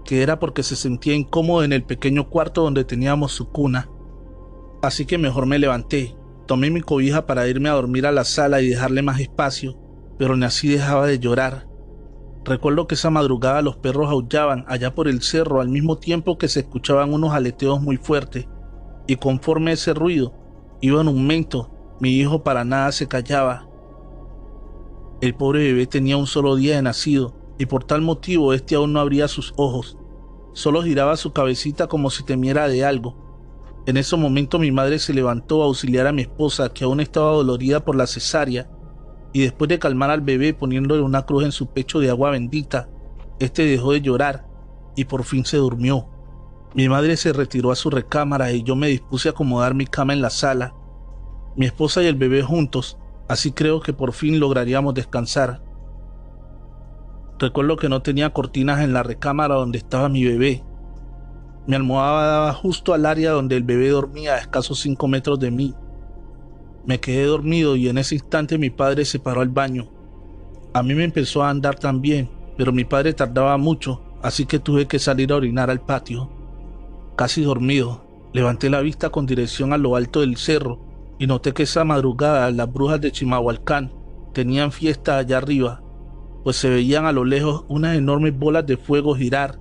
Speaker 1: que era porque se sentía incómodo en el pequeño cuarto donde teníamos su cuna. Así que mejor me levanté, tomé mi cobija para irme a dormir a la sala y dejarle más espacio, pero ni así dejaba de llorar. Recuerdo que esa madrugada los perros aullaban allá por el cerro al mismo tiempo que se escuchaban unos aleteos muy fuertes, y conforme ese ruido iba en aumento, mi hijo para nada se callaba. El pobre bebé tenía un solo día de nacido y por tal motivo este aún no abría sus ojos, solo giraba su cabecita como si temiera de algo. En ese momento mi madre se levantó a auxiliar a mi esposa, que aún estaba dolorida por la cesárea, y después de calmar al bebé poniéndole una cruz en su pecho de agua bendita, este dejó de llorar y por fin se durmió. Mi madre se retiró a su recámara y yo me dispuse a acomodar mi cama en la sala. Mi esposa y el bebé juntos, así creo que por fin lograríamos descansar. Recuerdo que no tenía cortinas en la recámara donde estaba mi bebé. Mi almohada daba justo al área donde el bebé dormía a escasos 5 metros de mí. Me quedé dormido y en ese instante mi padre se paró al baño. A mí me empezó a andar también, pero mi padre tardaba mucho, así que tuve que salir a orinar al patio. Casi dormido, levanté la vista con dirección a lo alto del cerro y noté que esa madrugada las brujas de Chimalhuacán tenían fiesta allá arriba, pues se veían a lo lejos unas enormes bolas de fuego girar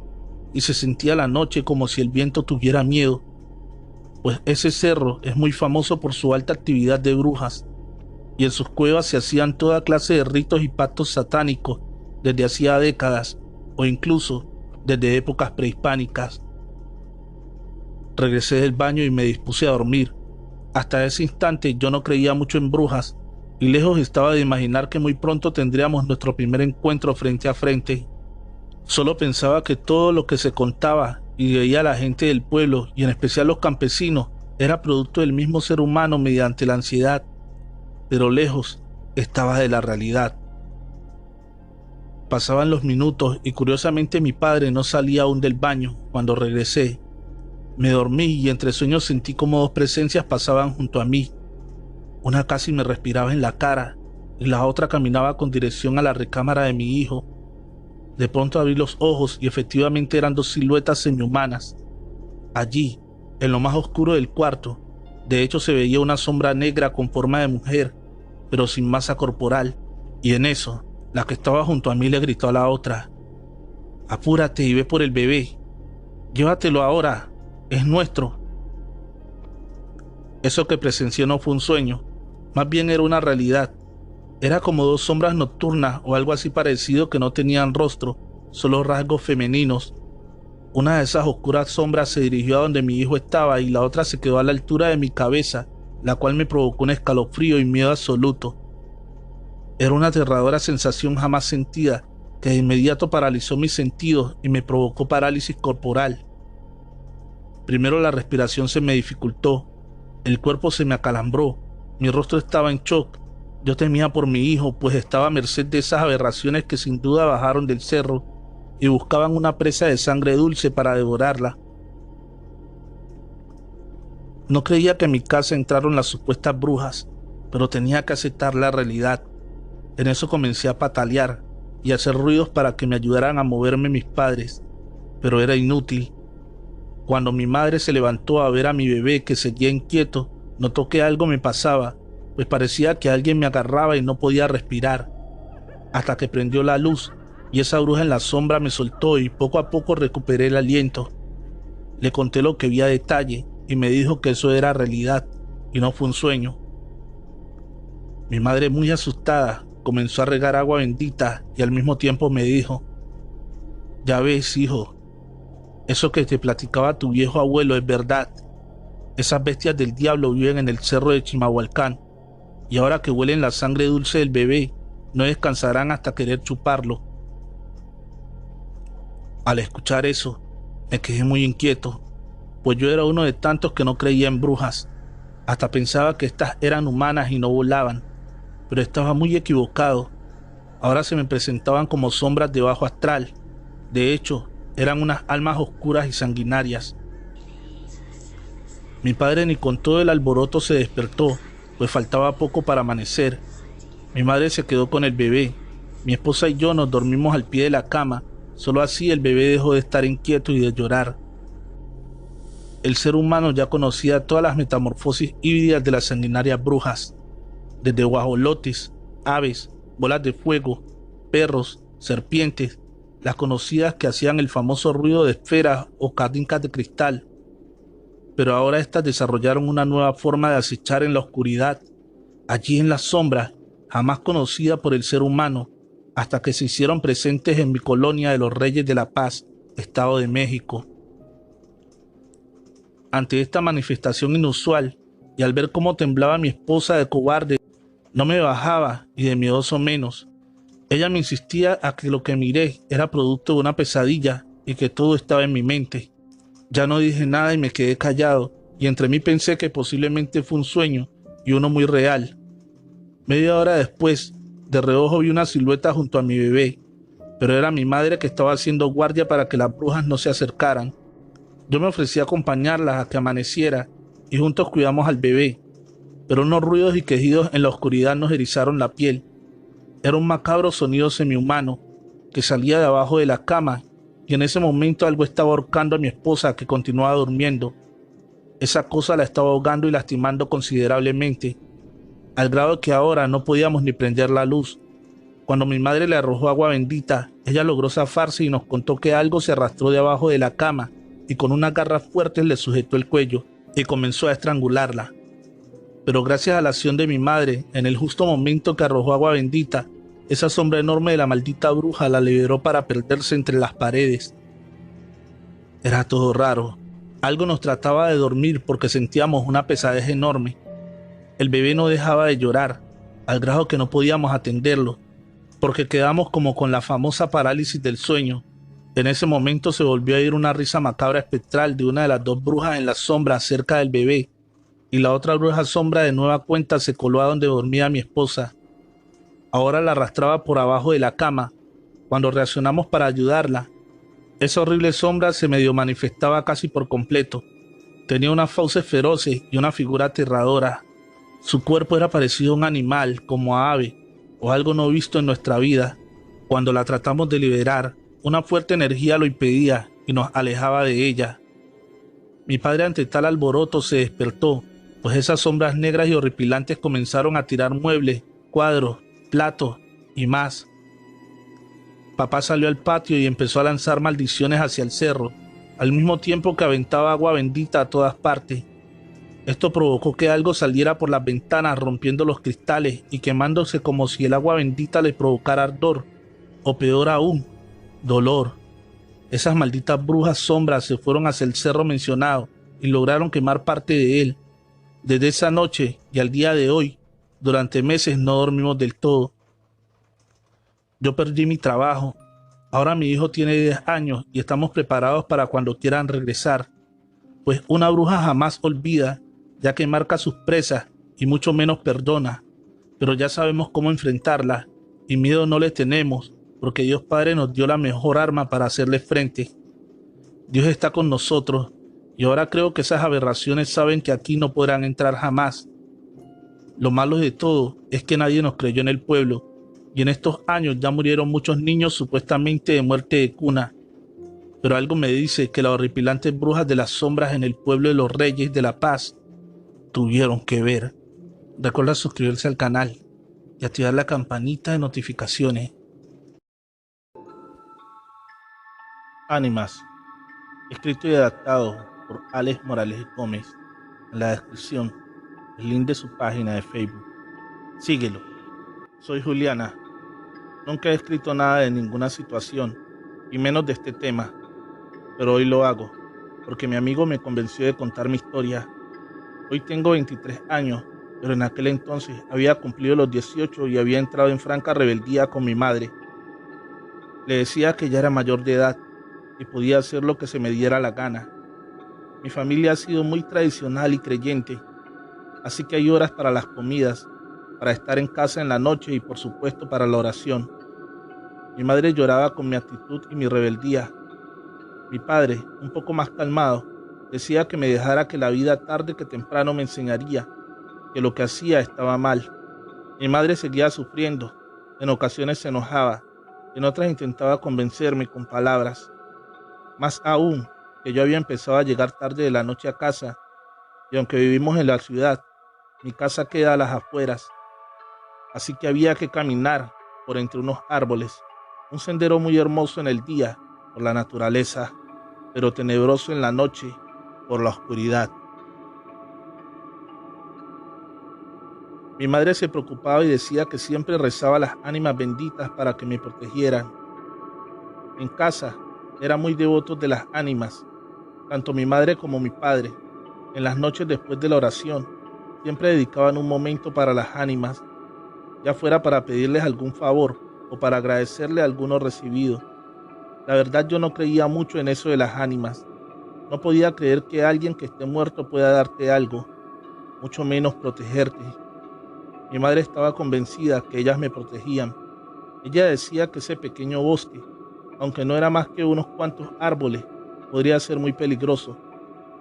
Speaker 1: y se sentía la noche como si el viento tuviera miedo, pues ese cerro es muy famoso por su alta actividad de brujas y en sus cuevas se hacían toda clase de ritos y pactos satánicos desde hacía décadas o incluso desde épocas prehispánicas. Regresé del baño y me dispuse a dormir. Hasta ese instante yo no creía mucho en brujas y lejos estaba de imaginar que muy pronto tendríamos nuestro primer encuentro frente a frente. Solo pensaba que todo lo que se contaba y veía la gente del pueblo y en especial los campesinos era producto del mismo ser humano mediante la ansiedad, pero lejos estaba de la realidad. Pasaban los minutos y curiosamente mi padre no salía aún del baño cuando regresé. Me dormí y entre sueños sentí como 2 presencias pasaban junto a mí. Una casi me respiraba en la cara y la otra caminaba con dirección a la recámara de mi hijo. De pronto abrí los ojos y efectivamente eran 2 siluetas semihumanas. Allí, en lo más oscuro del cuarto, de hecho se veía una sombra negra con forma de mujer, pero sin masa corporal, y en eso, la que estaba junto a mí le gritó a la otra: «Apúrate y ve por el bebé. Llévatelo ahora, es nuestro». Eso que presencié no fue un sueño, más bien era una realidad. Era como 2 sombras nocturnas o algo así parecido que no tenían rostro, solo rasgos femeninos. Una de esas oscuras sombras se dirigió a donde mi hijo estaba y la otra se quedó a la altura de mi cabeza, la cual me provocó un escalofrío y miedo absoluto. Era una aterradora sensación jamás sentida que de inmediato paralizó mis sentidos y me provocó parálisis corporal. Primero la respiración se me dificultó, el cuerpo se me acalambró, mi rostro estaba en shock. Yo temía por mi hijo, pues estaba a merced de esas aberraciones que sin duda bajaron del cerro y buscaban una presa de sangre dulce para devorarla. No creía que en mi casa entraron las supuestas brujas, pero tenía que aceptar la realidad. En eso comencé a patalear y a hacer ruidos para que me ayudaran a moverme mis padres, pero era inútil. Cuando mi madre se levantó a ver a mi bebé que seguía inquieto, notó que algo me pasaba, pues parecía que alguien me agarraba y no podía respirar, hasta que prendió la luz y esa bruja en la sombra me soltó y poco a poco recuperé el aliento. Le conté lo que vi a detalle y me dijo que eso era realidad y no fue un sueño. Mi madre, muy asustada, comenzó a regar agua bendita y al mismo tiempo me dijo: Ya ves, hijo, eso que te platicaba tu viejo abuelo es verdad. Esas bestias del diablo viven en el cerro de Chimahualcán, y ahora que huelen la sangre dulce del bebé, no descansarán hasta querer chuparlo. Al escuchar eso, me quedé muy inquieto, pues yo era uno de tantos que no creía en brujas. Hasta pensaba que estas eran humanas y no volaban, pero estaba muy equivocado. Ahora se me presentaban como sombras de bajo astral. De hecho, eran unas almas oscuras y sanguinarias. Mi padre ni con todo el alboroto se despertó, pues faltaba poco para amanecer. Mi madre se quedó con el bebé. Mi esposa y yo nos dormimos al pie de la cama. Solo así el bebé dejó de estar inquieto y de llorar. El ser humano ya conocía todas las metamorfosis híbridas de las sanguinarias brujas, desde guajolotes, aves, bolas de fuego, perros, serpientes, las conocidas que hacían el famoso ruido de esferas o canicas de cristal. Pero ahora estas desarrollaron una nueva forma de acechar en la oscuridad, allí en las sombras, jamás conocida por el ser humano, hasta que se hicieron presentes en mi colonia de los Reyes de la Paz, Estado de México. Ante esta manifestación inusual, y al ver cómo temblaba mi esposa de cobarde, no me bajaba y de miedoso menos. Ella me insistía a que lo que miré era producto de una pesadilla y que todo estaba en mi mente. Ya no dije nada y me quedé callado, y entre mí pensé que posiblemente fue un sueño y uno muy real. Media hora después, de reojo vi una silueta junto a mi bebé, pero era mi madre que estaba haciendo guardia para que las brujas no se acercaran. Yo me ofrecí a acompañarlas a que amaneciera y juntos cuidamos al bebé, pero unos ruidos y quejidos en la oscuridad nos erizaron la piel. Era un macabro sonido semihumano que salía de abajo de la cama, y en ese momento algo estaba ahorcando a mi esposa, que continuaba durmiendo. Esa cosa la estaba ahogando y lastimando considerablemente, al grado que ahora no podíamos ni prender la luz. Cuando mi madre le arrojó agua bendita, ella logró zafarse y nos contó que algo se arrastró de abajo de la cama y con unas garras fuertes le sujetó el cuello y comenzó a estrangularla. Pero gracias a la acción de mi madre, en el justo momento que arrojó agua bendita, esa sombra enorme de la maldita bruja la liberó para perderse entre las paredes. Era todo raro. Algo nos trataba de dormir porque sentíamos una pesadez enorme. El bebé no dejaba de llorar, al grado que no podíamos atenderlo, porque quedamos como con la famosa parálisis del sueño. En ese momento se volvió a oír una risa macabra espectral de una de las dos brujas en la sombra cerca del bebé, y la otra bruja sombra de nueva cuenta se coló a donde dormía mi esposa. Ahora la arrastraba por abajo de la cama. Cuando reaccionamos para ayudarla, esa horrible sombra se medio manifestaba casi por completo. Tenía unas fauces feroces y una figura aterradora. Su cuerpo era parecido a un animal, como a ave, o algo no visto en nuestra vida. Cuando la tratamos de liberar, una fuerte energía lo impedía y nos alejaba de ella. Mi padre, ante tal alboroto, se despertó, pues esas sombras negras y horripilantes comenzaron a tirar muebles, cuadros, platos y más. Papá salió al patio y empezó a lanzar maldiciones hacia el cerro, al mismo tiempo que aventaba agua bendita a todas partes. Esto provocó que algo saliera por las ventanas, rompiendo los cristales y quemándose como si el agua bendita le provocara ardor, o peor aún, dolor. Esas malditas brujas sombras se fueron hacia el cerro mencionado y lograron quemar parte de él. Desde esa noche y al día de hoy, durante meses no dormimos del todo. Yo perdí mi trabajo. Ahora mi hijo tiene 10 años y estamos preparados para cuando quieran regresar, pues una bruja jamás olvida, ya que marca sus presas y mucho menos perdona. Pero ya sabemos cómo enfrentarla y miedo no le tenemos, porque Dios Padre nos dio la mejor arma para hacerle frente. Dios está con nosotros y ahora creo que esas aberraciones saben que aquí no podrán entrar jamás. Lo malo de todo es que nadie nos creyó en el pueblo, y en estos años ya murieron muchos niños supuestamente de muerte de cuna. Pero algo me dice que las horripilantes brujas de las sombras en el pueblo de los Reyes de la Paz tuvieron que ver. Recuerda suscribirse al canal y activar la campanita de notificaciones. Ánimas, escrito y adaptado por Alex Morales Gómez. En la descripción, el link de su página de Facebook. Síguelo. Soy Juliana. Nunca he escrito nada de ninguna situación, y menos de este tema, pero hoy lo hago, porque mi amigo me convenció de contar mi historia. Hoy tengo 23 años, pero en aquel entonces había cumplido los 18 y había entrado en franca rebeldía con mi madre. Le decía que ya era mayor de edad y podía hacer lo que se me diera la gana. Mi familia ha sido muy tradicional y creyente, así que hay horas para las comidas, para estar en casa en la noche y por supuesto para la oración. Mi madre lloraba con mi actitud y mi rebeldía. Mi padre, un poco más calmado, decía que me dejara, que la vida tarde que temprano me enseñaría que lo que hacía estaba mal. Mi madre seguía sufriendo, en ocasiones se enojaba, en otras intentaba convencerme con palabras. Más aún, que yo había empezado a llegar tarde de la noche a casa, y aunque vivimos en la ciudad, mi casa queda a las afueras, así que había que caminar por entre unos árboles, un sendero muy hermoso en el día por la naturaleza, pero tenebroso en la noche por la oscuridad. Mi madre se preocupaba y decía que siempre rezaba a las ánimas benditas para que me protegieran. En casa era muy devotos de las ánimas, tanto mi madre como mi padre. En las noches después de la oración, siempre dedicaban un momento para las ánimas, ya fuera para pedirles algún favor o para agradecerle alguno recibido. La verdad, yo no creía mucho en eso de las ánimas. No podía creer que alguien que esté muerto pueda darte algo, mucho menos protegerte. Mi madre estaba convencida que ellas me protegían. Ella decía que ese pequeño bosque, aunque no era más que unos cuantos árboles, podría ser muy peligroso.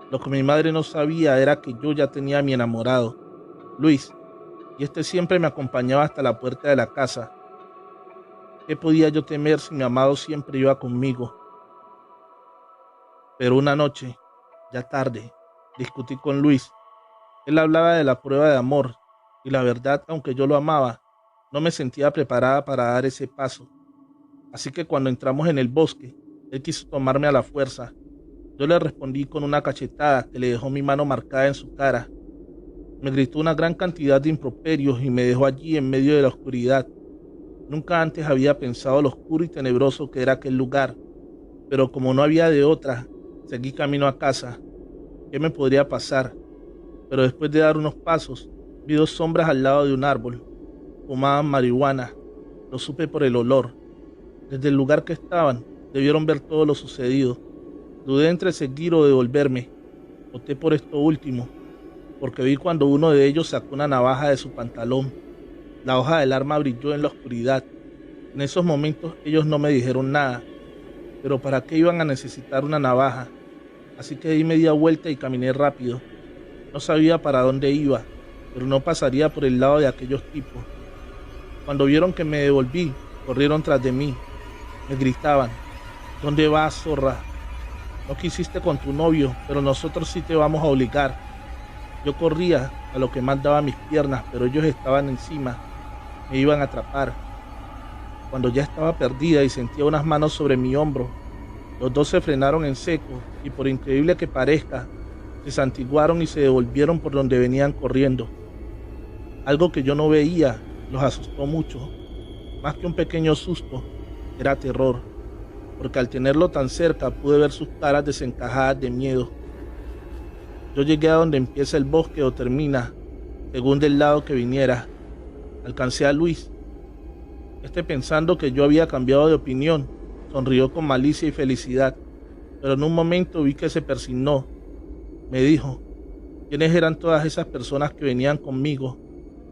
Speaker 1: Lo que mi madre no sabía era que yo ya tenía a mi enamorado, Luis, y este siempre me acompañaba hasta la puerta de la casa. ¿Qué podía yo temer si mi amado siempre iba conmigo? Pero una noche, ya tarde, discutí con Luis. Él hablaba de la prueba de amor, y la verdad, aunque yo lo amaba, no me sentía preparada para dar ese paso. Así que cuando entramos en el bosque, él quiso tomarme a la fuerza. Yo le respondí con una cachetada que le dejó mi mano marcada en su cara. Me gritó una gran cantidad de improperios y me dejó allí en medio de la oscuridad. Nunca antes había pensado lo oscuro y tenebroso que era aquel lugar, pero como no había de otra, seguí camino a casa. ¿Qué me podría pasar? Pero después de dar unos pasos, vi dos sombras al lado de un árbol. Fumaban marihuana. Lo supe por el olor. Desde el lugar que estaban, debieron ver todo lo sucedido. Dudé entre seguir o devolverme. Opté por esto último, porque vi cuando uno de ellos sacó una navaja de su pantalón. La hoja del arma brilló en la oscuridad. En esos momentos ellos no me dijeron nada, pero ¿para qué iban a necesitar una navaja? Así que di media vuelta y caminé rápido. No sabía para dónde iba, pero no pasaría por el lado de aquellos tipos. Cuando vieron que me devolví, corrieron tras de mí. Me gritaban: ¿dónde vas, zorra? No quisiste con tu novio, pero nosotros sí te vamos a obligar. Yo corría a lo que más daba mis piernas, pero ellos estaban encima. Me iban a atrapar. Cuando ya estaba perdida y sentía unas manos sobre mi hombro, los dos se frenaron en seco y, por increíble que parezca, se santiguaron y se devolvieron por donde venían corriendo. Algo que yo no veía los asustó mucho. Más que un pequeño susto, era terror, porque al tenerlo tan cerca pude ver sus caras desencajadas de miedo. Yo llegué a donde empieza el bosque o termina, según del lado que viniera. Alcancé a Luis. Pensando que yo había cambiado de opinión, sonrió con malicia y felicidad, pero en un momento vi que se persignó. Me dijo: ¿quiénes eran todas esas personas que venían conmigo?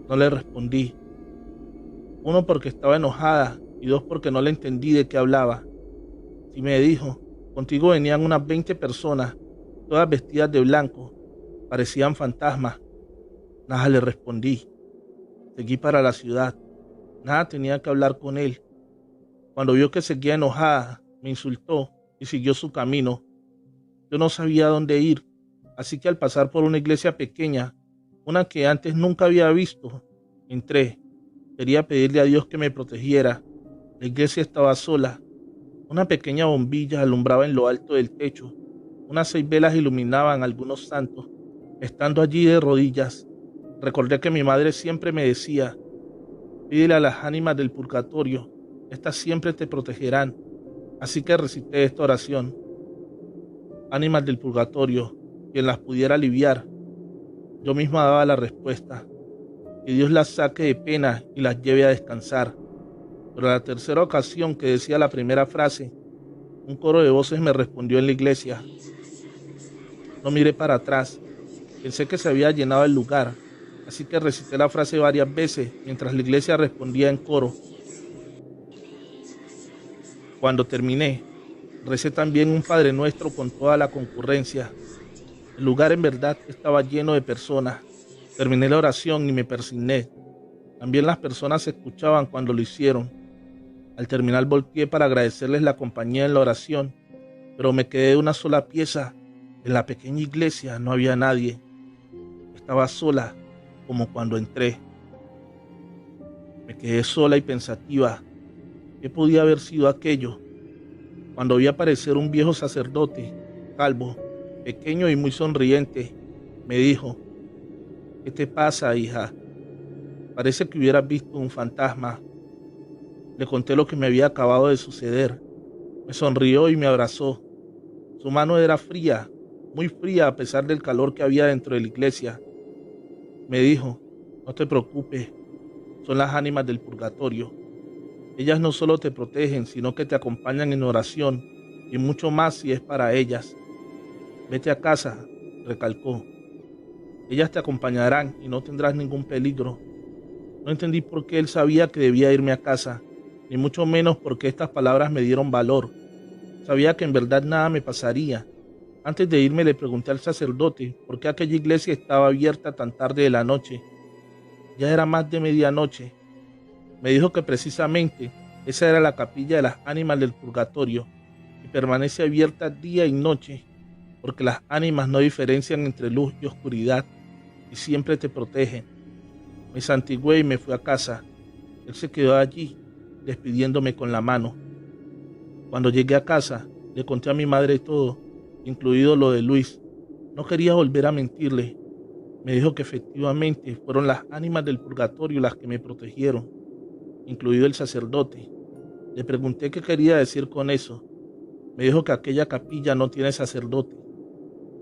Speaker 1: No le respondí. Uno, porque estaba enojada, y dos, porque no le entendí de qué hablaba. Y me dijo: contigo venían unas 20 personas, todas vestidas de blanco, parecían fantasmas. Nada, le respondí. Seguí para la ciudad. Nada tenía que hablar con él. Cuando vio que seguía enojada, me insultó y siguió su camino. Yo no sabía dónde ir, así que al pasar por una iglesia pequeña, una que antes nunca había visto, entré. Quería pedirle a Dios que me protegiera. La iglesia estaba sola. Una pequeña bombilla alumbraba en lo alto del techo. Unas 6 velas iluminaban algunos santos. Estando allí de rodillas, recordé que mi madre siempre me decía: pídele a las ánimas del purgatorio, estas siempre te protegerán. Así que recité esta oración: ánimas del purgatorio, quien las pudiera aliviar. Yo misma daba la respuesta: que Dios las saque de pena y las lleve a descansar. Pero a la tercera ocasión que decía la primera frase, un coro de voces me respondió en la iglesia. No miré para atrás, pensé que se había llenado el lugar, así que recité la frase varias veces mientras la iglesia respondía en coro. Cuando terminé, recé también un Padre Nuestro con toda la concurrencia. El lugar en verdad estaba lleno de personas. Terminé la oración y me persigné. También las personas se escuchaban cuando lo hicieron. Al terminar volteé para agradecerles la compañía en la oración, pero me quedé de una sola pieza. En la pequeña iglesia no había nadie. Estaba sola, como cuando entré. Me quedé sola y pensativa. ¿Qué podía haber sido aquello? Cuando vi aparecer un viejo sacerdote, calvo, pequeño y muy sonriente, me dijo: ¿qué te pasa, hija? Parece que hubieras visto un fantasma. Le conté lo que me había acabado de suceder. Me sonrió y me abrazó. Su mano era fría, muy fría a pesar del calor que había dentro de la iglesia. Me dijo: no te preocupes, son las ánimas del purgatorio. Ellas no solo te protegen, sino que te acompañan en oración y mucho más si es para ellas. Vete a casa, recalcó. Ellas te acompañarán y no tendrás ningún peligro. No entendí por qué él sabía que debía irme a casa, ni mucho menos porque estas palabras me dieron valor. Sabía que en verdad nada me pasaría. Antes de irme le pregunté al sacerdote por qué aquella iglesia estaba abierta tan tarde de la noche. Ya era más de medianoche. Me dijo que precisamente esa era la capilla de las ánimas del purgatorio y permanece abierta día y noche porque las ánimas no diferencian entre luz y oscuridad y siempre te protegen. Me santigué y me fui a casa. Él se quedó allí, despidiéndome con la mano. Cuando llegué a casa, le conté a mi madre todo, incluido lo de Luis. No quería volver a mentirle. Me dijo que efectivamente fueron las ánimas del purgatorio las que me protegieron, incluido el sacerdote. Le pregunté qué quería decir con eso. Me dijo que aquella capilla no tiene sacerdote.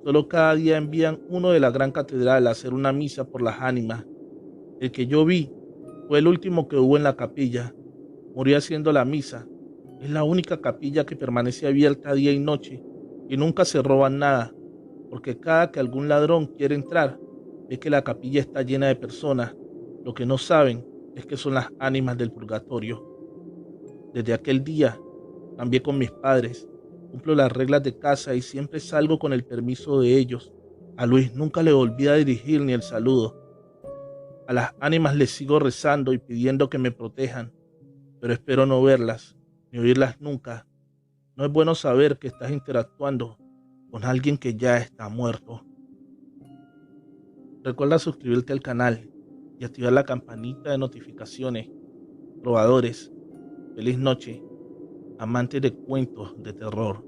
Speaker 1: Solo cada día envían uno de la gran catedral a hacer una misa por las ánimas. El que yo vi fue el último que hubo en la capilla. Murió haciendo la misa. Es la única capilla que permanece abierta día y noche y nunca se roban nada, porque cada que algún ladrón quiere entrar, ve que la capilla está llena de personas. Lo que no saben es que son las ánimas del purgatorio. Desde aquel día cambié con mis padres, cumplo las reglas de casa y siempre salgo con el permiso de ellos. A Luis nunca le volví a dirigir ni el saludo. A las ánimas les sigo rezando y pidiendo que me protejan, pero espero no verlas ni oírlas nunca. No es bueno saber que estás interactuando con alguien que ya está muerto. Recuerda suscribirte al canal y activar la campanita de notificaciones. Probadores, feliz noche, amantes de cuentos de terror.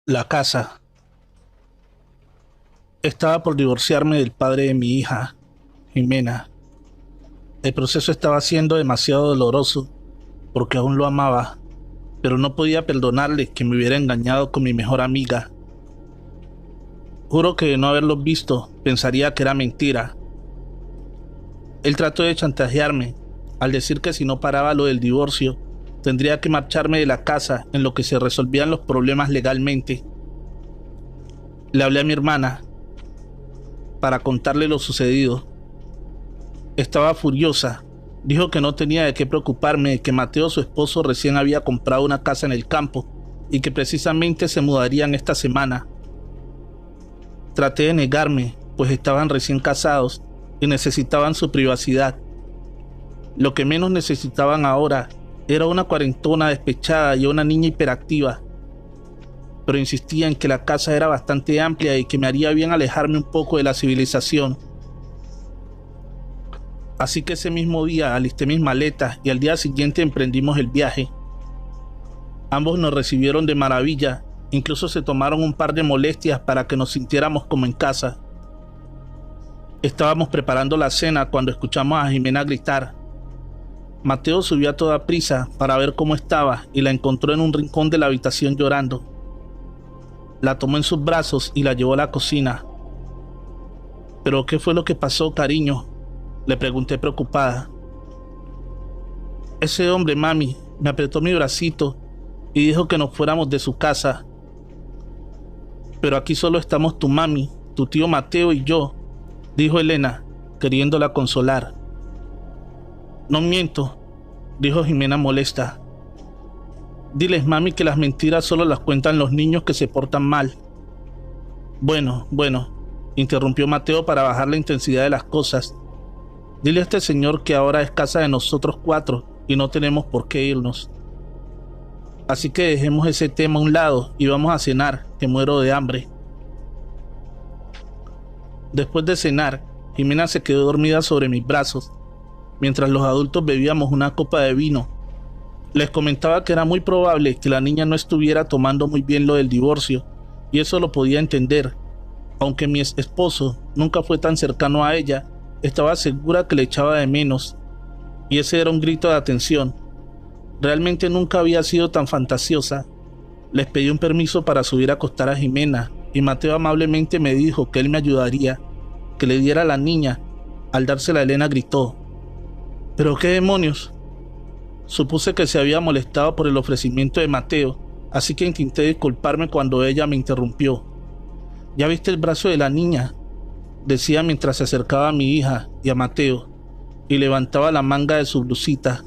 Speaker 1: La casa. Estaba por divorciarme del padre de mi hija, Jimena. El proceso estaba siendo demasiado doloroso porque aún lo amaba, pero no podía perdonarle que me hubiera engañado con mi mejor amiga. Juro que de no haberlos visto pensaría que era mentira. Él trató de chantajearme al decir que si no paraba lo del divorcio, tendría que marcharme de la casa en lo que se resolvían los problemas legalmente. Le hablé a mi hermana para contarle lo sucedido. Estaba furiosa. Dijo que no tenía de qué preocuparme, de que Mateo, su esposo, recién había comprado una casa en el campo y que precisamente se mudarían esta semana. Traté de negarme, pues estaban recién casados y necesitaban su privacidad. Lo que menos necesitaban ahora era una cuarentona despechada y una niña hiperactiva. Pero insistía en que la casa era bastante amplia y que me haría bien alejarme un poco de la civilización. Así que ese mismo día alisté mis maletas y al día siguiente emprendimos el viaje. Ambos nos recibieron de maravilla Incluso se tomaron un par de molestias para que nos sintiéramos como en casa. Estábamos preparando la cena cuando escuchamos a Jimena gritar. Mateo subió a toda prisa para ver cómo estaba y la encontró en un rincón de la habitación llorando. La tomó en sus brazos y la llevó a la cocina. ¿Pero qué fue lo que pasó, cariño?, le pregunté preocupada. Ese hombre, mami, me apretó mi bracito y dijo que nos fuéramos de su casa. Pero aquí solo estamos tu mami, tu tío Mateo y yo, dijo Elena, queriéndola consolar. No miento, dijo Jimena molesta. Diles, mami, que las mentiras solo las cuentan los niños que se portan mal. Bueno, interrumpió Mateo para bajar la intensidad de las cosas. Dile a este señor que ahora es casa de nosotros 4 y no tenemos por qué irnos. Así que dejemos ese tema a un lado y vamos a cenar, que muero de hambre. Después de cenar, Jimena se quedó dormida sobre mis brazos, mientras los adultos bebíamos una copa de vino. Les comentaba que era muy probable que la niña no estuviera tomando muy bien lo del divorcio, y eso lo podía entender. Aunque mi esposo nunca fue tan cercano a ella, estaba segura que le echaba de menos, y ese era un grito de atención. Realmente nunca había sido tan fantasiosa. Les pedí un permiso para subir a acostar a Jimena, y Mateo amablemente me dijo que él me ayudaría, que le diera a la niña. Al dársela, Elena gritó. ¿Pero qué demonios? Supuse que se había molestado por el ofrecimiento de Mateo, así que intenté disculparme cuando ella me interrumpió. ¿Ya viste el brazo de la niña?, decía mientras se acercaba a mi hija y a Mateo, y levantaba la manga de su blusita.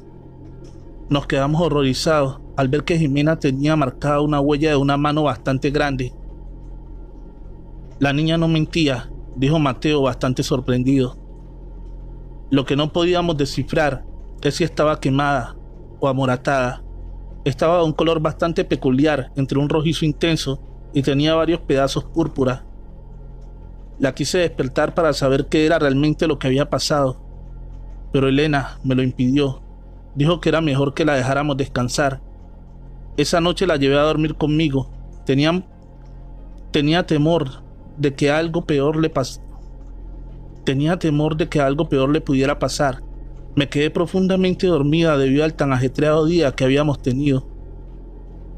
Speaker 1: Nos quedamos horrorizados al ver que Jimena tenía marcada una huella de una mano bastante grande. La niña no mentía, dijo Mateo bastante sorprendido. Lo que no podíamos descifrar es si estaba quemada o amoratada. Estaba de un color bastante peculiar, entre un rojizo intenso, y tenía varios pedazos púrpura. La quise despertar para saber qué era realmente lo que había pasado, pero Elena me lo impidió. Dijo que era mejor que la dejáramos descansar. Esa noche la llevé a dormir conmigo. Tenía temor de que algo peor le pudiera pasar. Me quedé profundamente dormida debido al tan ajetreado día que habíamos tenido,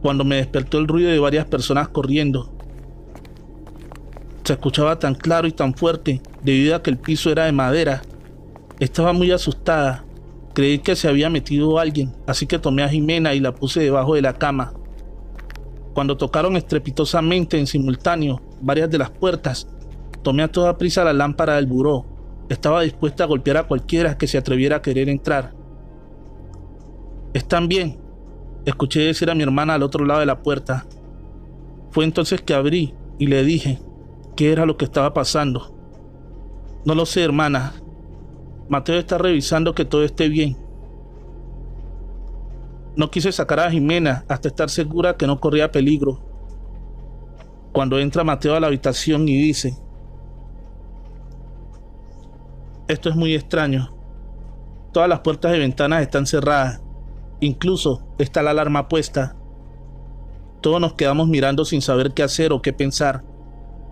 Speaker 1: cuando me despertó el ruido de varias personas corriendo. Se escuchaba tan claro y tan fuerte debido a que el piso era de madera. Estaba muy asustada. Creí que se había metido alguien, así que tomé a Jimena y la puse debajo de la cama. Cuando tocaron estrepitosamente en simultáneo varias de las puertas, tomé a toda prisa la lámpara del buró. Estaba dispuesta a golpear a cualquiera que se atreviera a querer entrar. ¿Están bien?, escuché decir a mi hermana al otro lado de la puerta. Fue entonces que abrí y le dije qué era lo que estaba pasando. No lo sé, hermana. Mateo está revisando que todo esté bien. No quise sacar a Jimena hasta estar segura que no corría peligro. Cuando entra Mateo a la habitación y dice: esto es muy extraño. Todas las puertas y ventanas están cerradas. Incluso está la alarma puesta. Todos nos quedamos mirando sin saber qué hacer o qué pensar.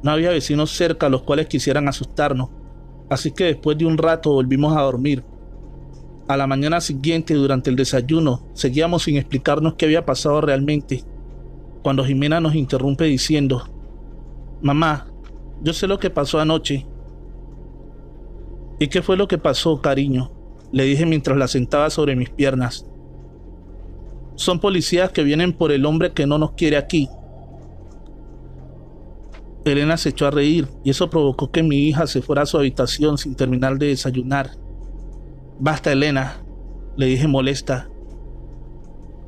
Speaker 1: No había vecinos cerca los cuales quisieran asustarnos, así que después de un rato volvimos a dormir. A la mañana siguiente, durante el desayuno, seguíamos sin explicarnos qué había pasado realmente, cuando Jimena nos interrumpe diciendo: mamá, yo sé lo que pasó anoche. ¿Y qué fue lo que pasó, cariño?, le dije mientras la sentaba sobre mis piernas. Son policías que vienen por el hombre que no nos quiere aquí. Elena se echó a reír y eso provocó que mi hija se fuera a su habitación sin terminar de desayunar. Basta, Elena, le dije molesta.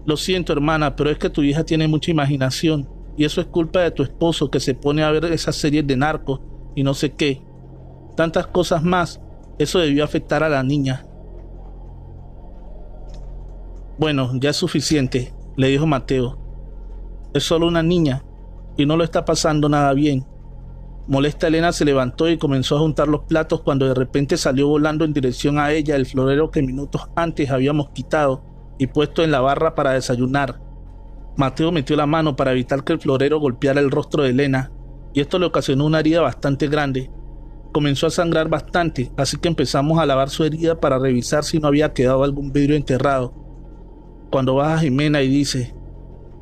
Speaker 1: Lo siento, hermana, pero es que tu hija tiene mucha imaginación y eso es culpa de tu esposo, que se pone a ver esas series de narcos y no sé qué. Tantas cosas más. Eso debió afectar a la niña. Bueno, ya es suficiente, le dijo Mateo. Es solo una niña y no lo está pasando nada bien. Molesta, Elena se levantó y comenzó a juntar los platos cuando de repente salió volando en dirección a ella el florero que minutos antes habíamos quitado y puesto en la barra para desayunar. Mateo metió la mano para evitar que el florero golpeara el rostro de Elena, y esto le ocasionó una herida bastante grande. Comenzó a sangrar bastante, así que empezamos a lavar su herida para revisar si no había quedado algún vidrio enterrado. Cuando baja Jimena y dice: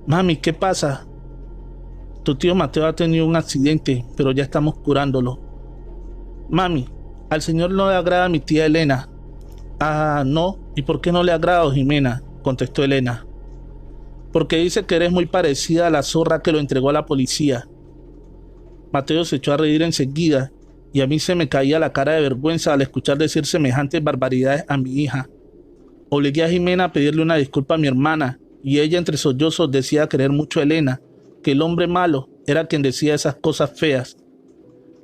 Speaker 1: «Mami, ¿qué pasa?» «Tu tío Mateo ha tenido un accidente, pero ya estamos curándolo». «Mami, al señor no le agrada a mi tía Elena». «Ah, no, ¿y por qué no le agrada, Jimena?», contestó Elena. «Porque dice que eres muy parecida a la zorra que lo entregó a la policía». Mateo se echó a reír enseguida, y a mí se me caía la cara de vergüenza al escuchar decir semejantes barbaridades a mi hija. Obligué a Jimena a pedirle una disculpa a mi hermana, y ella entre sollozos decía querer mucho a Elena, que el hombre malo era quien decía esas cosas feas.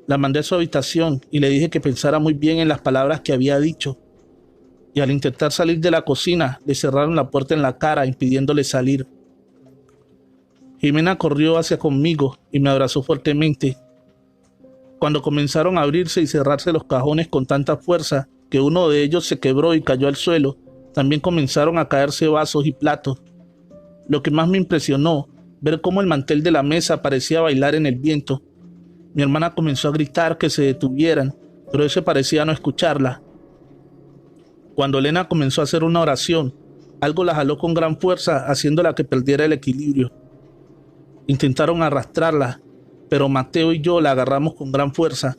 Speaker 1: La mandé a su habitación y le dije que pensara muy bien en las palabras que había dicho, y al intentar salir de la cocina le cerraron la puerta en la cara impidiéndole salir. Jimena corrió hacia conmigo y me abrazó fuertemente. Cuando comenzaron a abrirse y cerrarse los cajones con tanta fuerza que uno de ellos se quebró y cayó al suelo, también comenzaron a caerse vasos y platos. Lo que más me impresionó, ver cómo el mantel de la mesa parecía bailar en el viento. Mi hermana comenzó a gritar que se detuvieran, pero ese parecía no escucharla. Cuando Elena comenzó a hacer una oración, algo la jaló con gran fuerza, haciéndola que perdiera el equilibrio. Intentaron arrastrarla, pero Mateo y yo la agarramos con gran fuerza.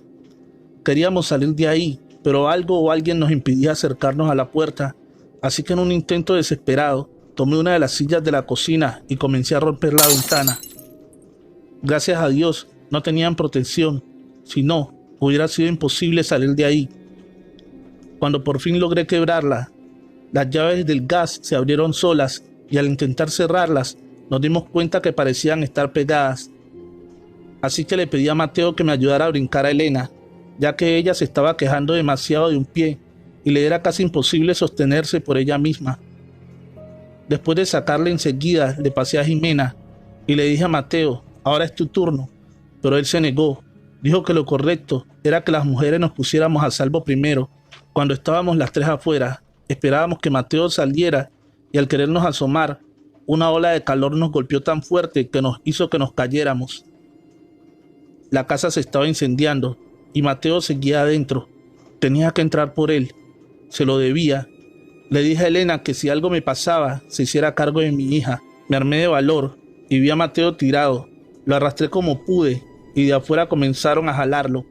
Speaker 1: Queríamos salir de ahí, pero algo o alguien nos impedía acercarnos a la puerta, así que en un intento desesperado, tomé una de las sillas de la cocina y comencé a romper la ventana. Gracias a Dios, no tenían protección, si no, hubiera sido imposible salir de ahí. Cuando por fin logré quebrarla, las llaves del gas se abrieron solas y al intentar cerrarlas, nos dimos cuenta que parecían estar pegadas. Así que le pedí a Mateo que me ayudara a brincar a Elena, ya que ella se estaba quejando demasiado de un pie y le era casi imposible sostenerse por ella misma. Después de sacarla enseguida, le pasé a Jimena y le dije a Mateo: «Ahora es tu turno», pero él se negó. Dijo que lo correcto era que las mujeres nos pusiéramos a salvo primero. Cuando estábamos las tres afuera, esperábamos que Mateo saliera y al querernos asomar, una ola de calor nos golpeó tan fuerte que nos hizo que nos cayéramos. La casa se estaba incendiando y Mateo seguía adentro. Tenía que entrar por él. Se lo debía. Le dije a Elena que si algo me pasaba, se hiciera cargo de mi hija. Me armé de valor y vi a Mateo tirado. Lo arrastré como pude y de afuera comenzaron a jalarlo.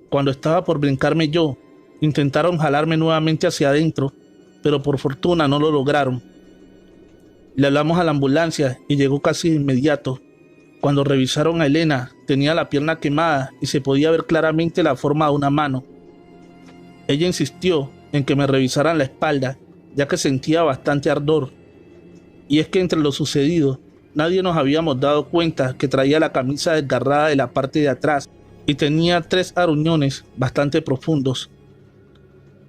Speaker 1: Cuando estaba por brincarme yo, intentaron jalarme nuevamente hacia adentro, pero por fortuna no lo lograron. Le hablamos a la ambulancia y llegó casi de inmediato. Cuando revisaron a Elena, tenía la pierna quemada y se podía ver claramente la forma de una mano. Ella insistió en que me revisaran la espalda, ya que sentía bastante ardor. Y es que entre lo sucedido, nadie nos habíamos dado cuenta que traía la camisa desgarrada de la parte de atrás y tenía 3 aruñones bastante profundos.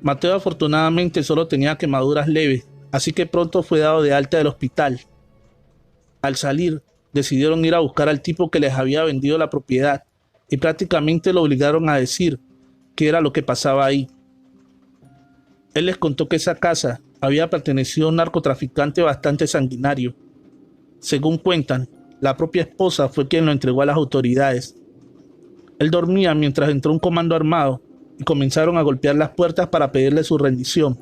Speaker 1: Mateo afortunadamente solo tenía quemaduras leves, así que pronto fue dado de alta del hospital. Al salir, decidieron ir a buscar al tipo que les había vendido la propiedad y prácticamente lo obligaron a decir qué era lo que pasaba ahí. Él les contó que esa casa había pertenecido a un narcotraficante bastante sanguinario. Según cuentan, la propia esposa fue quien lo entregó a las autoridades. Él dormía mientras entró un comando armado y comenzaron a golpear las puertas para pedirle su rendición.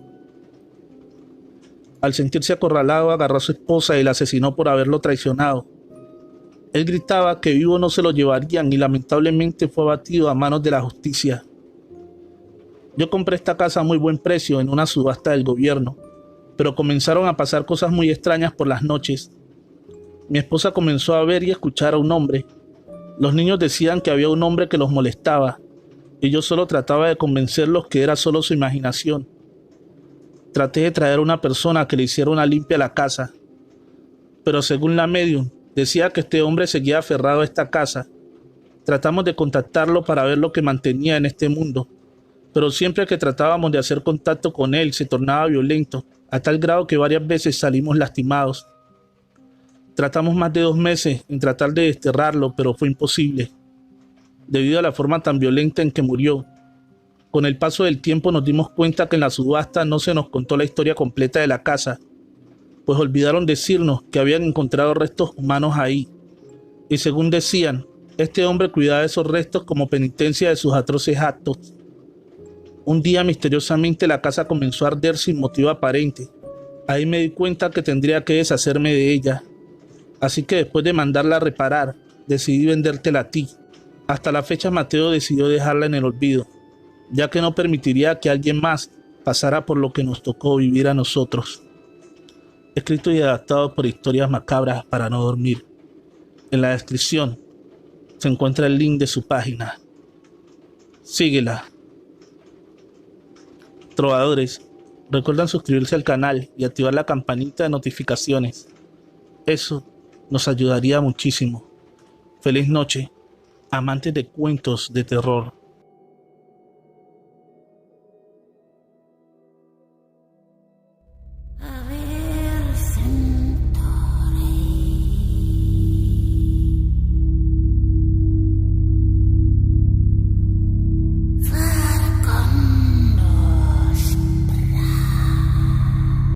Speaker 1: Al sentirse acorralado, agarró a su esposa y la asesinó por haberlo traicionado. Él gritaba que vivo no se lo llevarían y lamentablemente fue abatido a manos de la justicia. Yo compré esta casa a muy buen precio en una subasta del gobierno, pero comenzaron a pasar cosas muy extrañas por las noches. Mi esposa comenzó a ver y escuchar a un hombre. Los niños decían que había un hombre que los molestaba, y yo solo trataba de convencerlos que era solo su imaginación. Traté de traer a una persona que le hiciera una limpia a la casa, pero según la medium, decía que este hombre seguía aferrado a esta casa. Tratamos de contactarlo para ver lo que mantenía en este mundo, pero siempre que tratábamos de hacer contacto con él se tornaba violento, a tal grado que varias veces salimos lastimados. Tratamos más de 2 meses en tratar de desterrarlo, pero fue imposible, debido a la forma tan violenta en que murió. Con el paso del tiempo nos dimos cuenta que en la subasta no se nos contó la historia completa de la casa. pues olvidaron decirnos que habían encontrado restos humanos ahí. Y según decían, este hombre cuidaba esos restos como penitencia de sus atroces actos. Un día misteriosamente la casa comenzó a arder sin motivo aparente. Ahí me di cuenta que tendría que deshacerme de ella. Así que después de mandarla a reparar, decidí vendértela a ti. Hasta la fecha Mateo decidió dejarla en el olvido, ya que no permitiría que alguien más pasara por lo que nos tocó vivir a nosotros. Escrito y adaptado por Historias Macabras para no dormir. En la descripción se encuentra el link de su página. Síguela. Trovadores, recuerden suscribirse al canal y activar la campanita de notificaciones. Eso nos ayudaría muchísimo. Feliz noche, amantes de cuentos de terror.